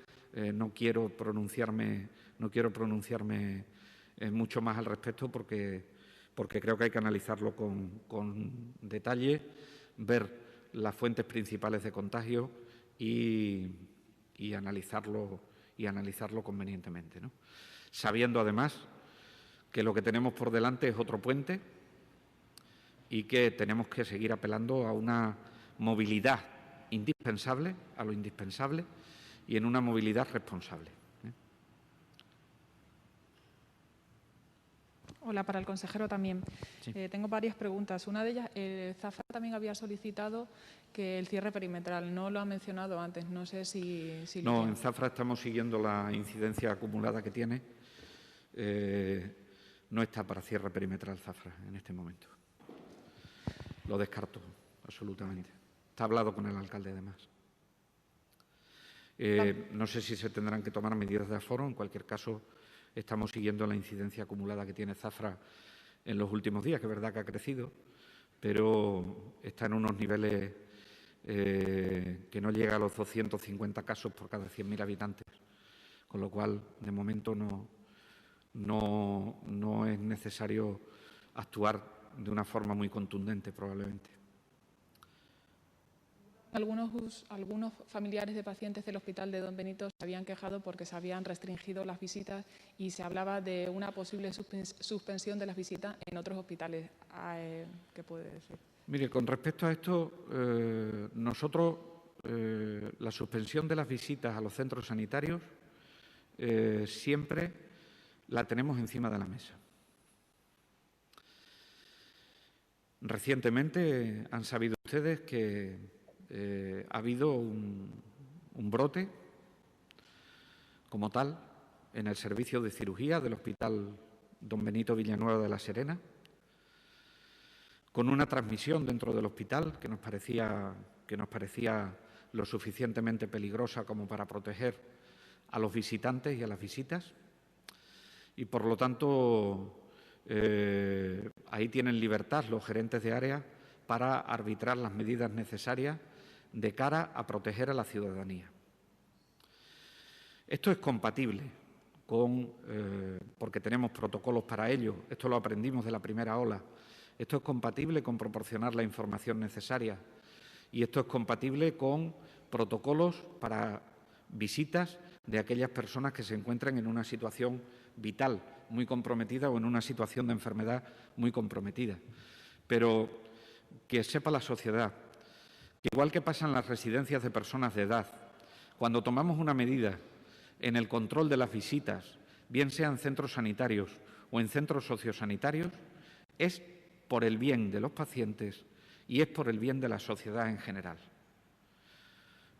no quiero pronunciarme mucho más al respecto porque creo que hay que analizarlo con detalle, ver las fuentes principales de contagio y analizarlo convenientemente, ¿no? Sabiendo además que lo que tenemos por delante es otro puente y que tenemos que seguir apelando a una movilidad indispensable, a lo indispensable y en una movilidad responsable. Hola, para el consejero también. Sí. Tengo varias preguntas. Una de ellas, Zafra también había solicitado que el cierre perimetral, no lo ha mencionado antes, no sé si lo No, tiene. en Zafra estamos siguiendo la incidencia acumulada que tiene. No está para cierre perimetral Zafra en este momento. Lo descarto, absolutamente. Está hablado con el alcalde, además. No sé si se tendrán que tomar medidas de aforo. En cualquier caso, estamos siguiendo la incidencia acumulada que tiene Zafra en los últimos días, que es verdad que ha crecido, pero está en unos niveles que no llega a los 250 casos por cada 100.000 habitantes. Con lo cual, de momento, no es necesario actuar de una forma muy contundente, probablemente. Algunos familiares de pacientes del hospital de Don Benito se habían quejado porque se habían restringido las visitas y se hablaba de una posible suspensión de las visitas en otros hospitales. ¿Qué puede decir? Mire, con respecto a esto, nosotros la suspensión de las visitas a los centros sanitarios siempre la tenemos encima de la mesa. Recientemente han sabido ustedes que ha habido un brote como tal en el servicio de cirugía del Hospital Don Benito Villanueva de la Serena, con una transmisión dentro del hospital que nos parecía lo suficientemente peligrosa como para proteger a los visitantes y a las visitas. Y, por lo tanto, ahí tienen libertad los gerentes de área para arbitrar las medidas necesarias de cara a proteger a la ciudadanía. Esto es compatible porque tenemos protocolos para ello, esto lo aprendimos de la primera ola, esto es compatible con proporcionar la información necesaria y esto es compatible con protocolos para visitas de aquellas personas que se encuentran en una situación vital muy comprometida o en una situación de enfermedad muy comprometida. Pero que sepa la sociedad que, igual que pasa en las residencias de personas de edad, cuando tomamos una medida en el control de las visitas, bien sea en centros sanitarios o en centros sociosanitarios, es por el bien de los pacientes y es por el bien de la sociedad en general.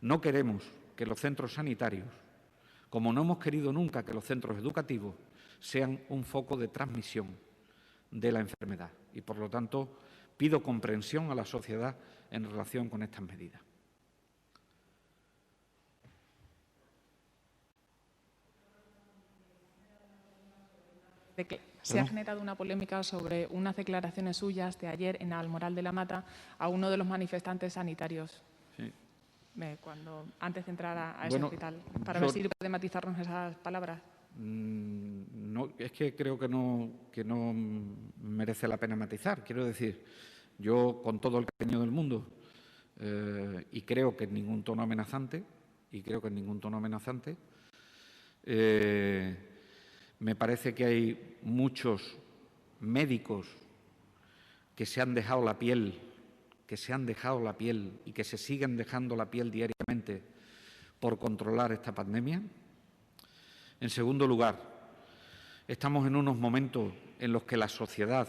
No queremos que los centros sanitarios, como no hemos querido nunca que los centros educativos sean un foco de transmisión de la enfermedad y, por lo tanto, pido comprensión a la sociedad en relación con estas medidas. Se ha generado una polémica sobre unas declaraciones suyas de ayer en Almoral de la Mata a uno de los manifestantes sanitarios. Sí. Antes de entrar a ese hospital, para ver si puede matizarnos esas palabras. No, es que creo que no merece la pena matizar. Quiero decir, yo con todo el cariño del mundo y creo que en ningún tono amenazante, me parece que hay muchos médicos que se han dejado la piel, y que se siguen dejando la piel diariamente por controlar esta pandemia. En segundo lugar, estamos en unos momentos en los que la sociedad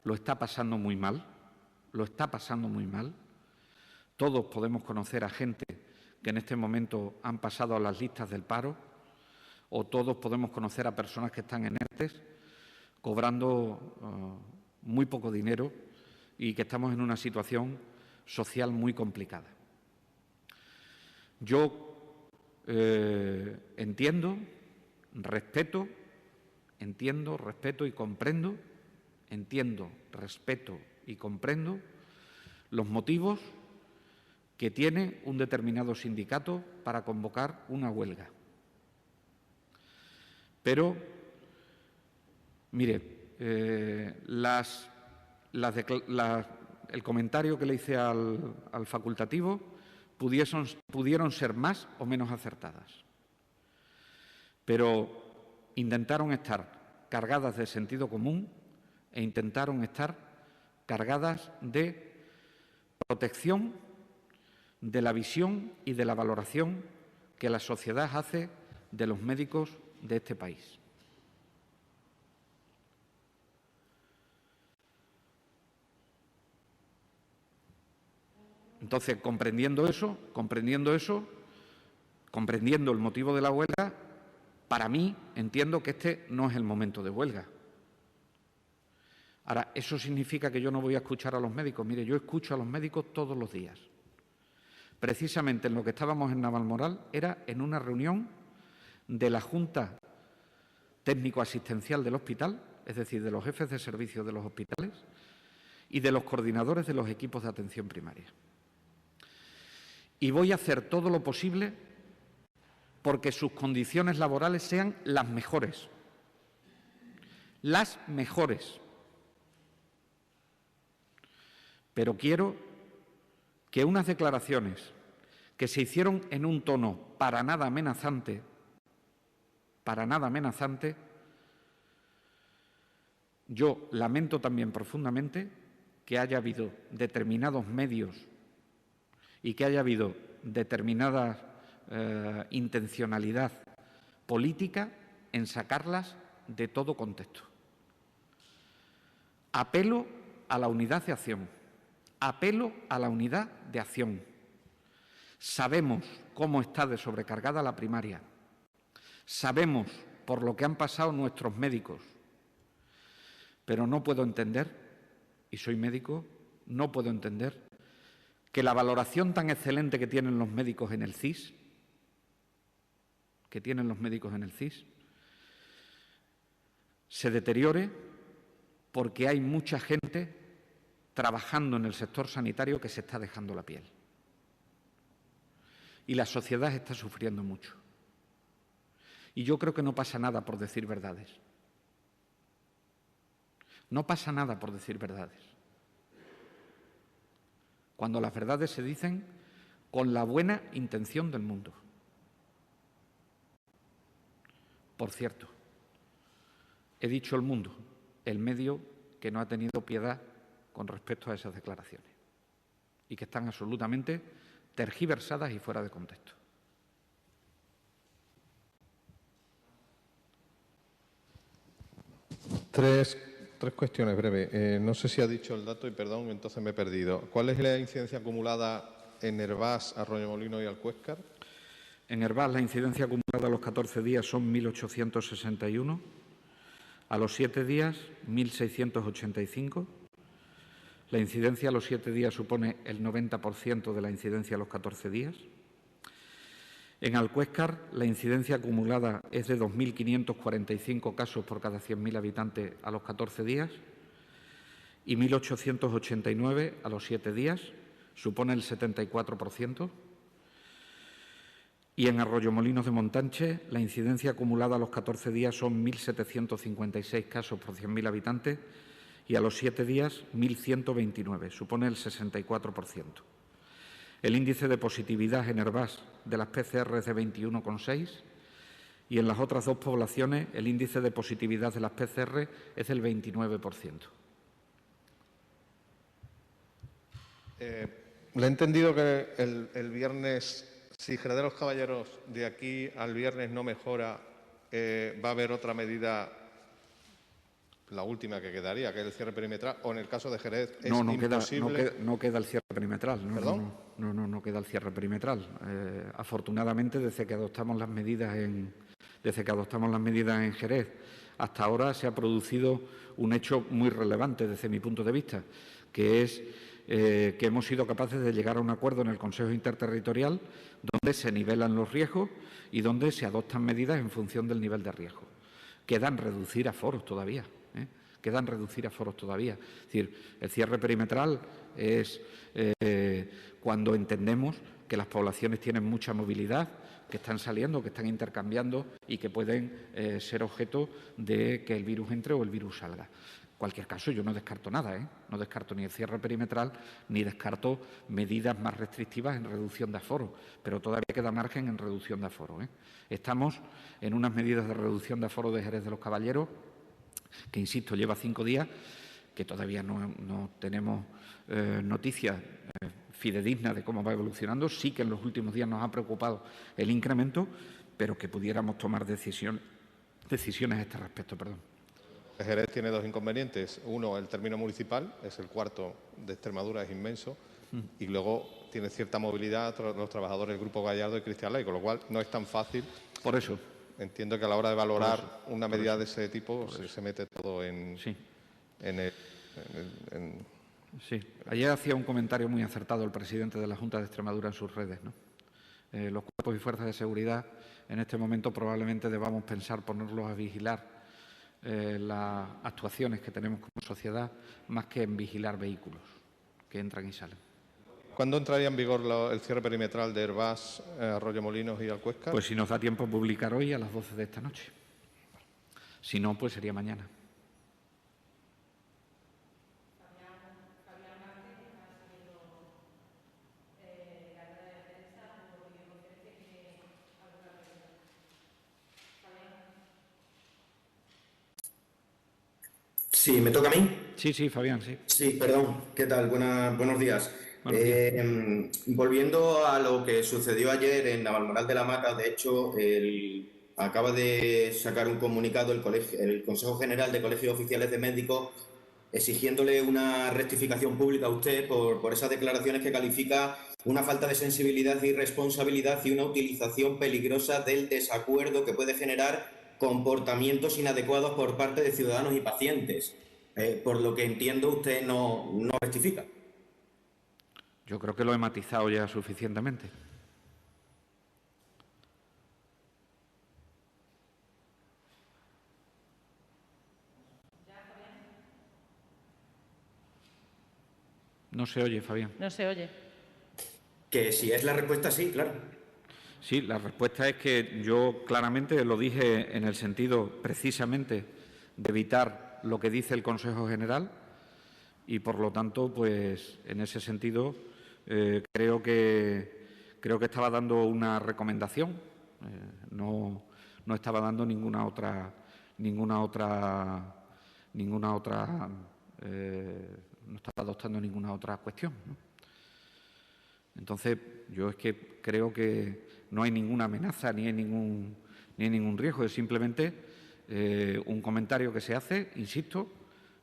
lo está pasando muy mal, Todos podemos conocer a gente que en este momento han pasado a las listas del paro, o todos podemos conocer a personas que están en ERTES cobrando muy poco dinero y que estamos en una situación social muy complicada. Yo entiendo, respeto y comprendo los motivos que tiene un determinado sindicato para convocar una huelga. Pero, mire, el comentario que le hice al facultativo pudieron ser más o menos acertadas, pero intentaron estar cargadas de sentido común e intentaron estar cargadas de protección de la visión y de la valoración que la sociedad hace de los médicos de este país. Entonces, comprendiendo el motivo de la huelga, para mí entiendo que este no es el momento de huelga. Ahora, ¿eso significa que yo no voy a escuchar a los médicos? Mire, yo escucho a los médicos todos los días. Precisamente en lo que estábamos en Navalmoral era en una reunión de la Junta Técnico-Asistencial del hospital, es decir, de los jefes de servicio de los hospitales y de los coordinadores de los equipos de atención primaria. Y voy a hacer todo lo posible porque sus condiciones laborales sean las mejores. Las mejores. Pero quiero que unas declaraciones que se hicieron en un tono para nada amenazante, yo lamento también profundamente que haya habido determinados medios y que haya habido determinada intencionalidad política en sacarlas de todo contexto. Apelo a la unidad de acción. Sabemos cómo está de sobrecargada la primaria. Sabemos por lo que han pasado nuestros médicos. Pero no puedo entender, y soy médico, no puedo entender que la valoración tan excelente que tienen los médicos en el CIS, se deteriore porque hay mucha gente trabajando en el sector sanitario que se está dejando la piel. Y la sociedad está sufriendo mucho. Y yo creo que no pasa nada por decir verdades. No pasa nada por decir verdades. Cuando las verdades se dicen con la buena intención del mundo. Por cierto, he dicho el mundo, el medio que no ha tenido piedad con respecto a esas declaraciones y que están absolutamente tergiversadas y fuera de contexto. Tres cuestiones breves. No sé si ha dicho el dato y perdón, entonces me he perdido. ¿Cuál es la incidencia acumulada en Hervás, Arroyomolinos y Alcuéscar? En Hervás la incidencia acumulada a los 14 días son 1.861, a los 7 días 1.685. La incidencia a los 7 días supone el 90% de la incidencia a los 14 días. En Alcuéscar, la incidencia acumulada es de 2.545 casos por cada 100.000 habitantes a los 14 días y 1.889 a los 7 días, supone el 74%. Y en Arroyomolinos de Montánchez, la incidencia acumulada a los 14 días son 1.756 casos por 100.000 habitantes y a los 7 días 1.129, supone el 64%. El índice de positividad en Hervás de las PCR es de 21,6 y en las otras dos poblaciones el índice de positividad de las PCR es del 29%. Le he entendido que el viernes, si Jerez de los Caballeros de aquí al viernes no mejora, va a haber otra medida, la última que quedaría, que es el cierre perimetral, o en el caso de Jerez es imposible. No queda el cierre perimetral. ¿Perdón? No queda el cierre perimetral. Afortunadamente, desde que adoptamos las medidas en Jerez, hasta ahora se ha producido un hecho muy relevante desde mi punto de vista, que es que hemos sido capaces de llegar a un acuerdo en el Consejo Interterritorial donde se nivelan los riesgos y donde se adoptan medidas en función del nivel de riesgo. Quedan reducir aforos todavía. Quedan reducir aforos todavía. Es decir, el cierre perimetral es cuando entendemos que las poblaciones tienen mucha movilidad, que están saliendo, que están intercambiando y que pueden ser objeto de que el virus entre o el virus salga. En cualquier caso, yo no descarto nada, no descarto ni el cierre perimetral ni descarto medidas más restrictivas en reducción de aforo, pero todavía queda margen en reducción de aforo. Estamos en unas medidas de reducción de aforo de Jerez de los Caballeros que, insisto, lleva 5 días, que todavía no tenemos noticias fidedignas de cómo va evolucionando. Sí que en los últimos días nos ha preocupado el incremento, pero que pudiéramos tomar decisiones a este respecto. Jerez tiene dos inconvenientes. Uno, el término municipal, es el cuarto de Extremadura, es inmenso. Y luego tiene cierta movilidad los trabajadores del Grupo Gallardo y Cristian Ley, con lo cual no es tan fácil. Por eso. Entiendo que a la hora de valorar una medida de ese tipo se mete todo en el... Sí. Ayer hacía un comentario muy acertado el presidente de la Junta de Extremadura en sus redes, los cuerpos y fuerzas de seguridad en este momento probablemente debamos pensar ponerlos a vigilar las actuaciones que tenemos como sociedad más que en vigilar vehículos que entran y salen. ¿Cuándo entraría en vigor el cierre perimetral de Hervás, Arroyomolinos y Alcuéscar? Pues si nos da tiempo a publicar hoy a las 12 de esta noche. Si no, pues sería mañana. Sí, ¿me toca a mí? Sí, Fabián, sí. Sí, perdón. ¿Qué tal? Buenos días. Volviendo a lo que sucedió ayer en Navalmoral de la Mata, de hecho, acaba de sacar un comunicado el Consejo General de Colegios Oficiales de Médicos exigiéndole una rectificación pública a usted por esas declaraciones que califica una falta de sensibilidad y responsabilidad y una utilización peligrosa del desacuerdo que puede generar comportamientos inadecuados por parte de ciudadanos y pacientes. Por lo que entiendo, usted no rectifica. Yo creo que lo he matizado ya suficientemente. No se oye, Fabián. No se oye. Que si es la respuesta, sí, claro. Sí, la respuesta es que yo claramente lo dije en el sentido precisamente de evitar lo que dice el Consejo General y, por lo tanto, pues en ese sentido creo que estaba dando una recomendación, no estaba dando no estaba adoptando ninguna otra cuestión, ¿no? Entonces, yo es que creo que no hay ninguna amenaza ni hay ningún riesgo, es simplemente un comentario que se hace, insisto,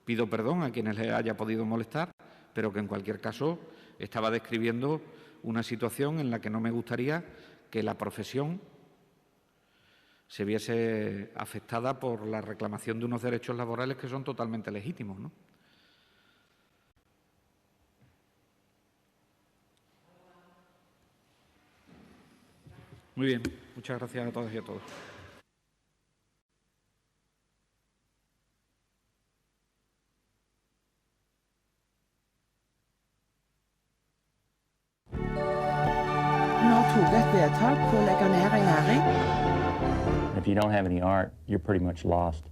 pido perdón a quienes les haya podido molestar, pero que en cualquier caso estaba describiendo una situación en la que no me gustaría que la profesión se viese afectada por la reclamación de unos derechos laborales que son totalmente legítimos, ¿no? Muy bien, muchas gracias a todas y a todos. Nå tok et vedtak på å legge ned en næring. If you don't have any art, you're pretty much lost.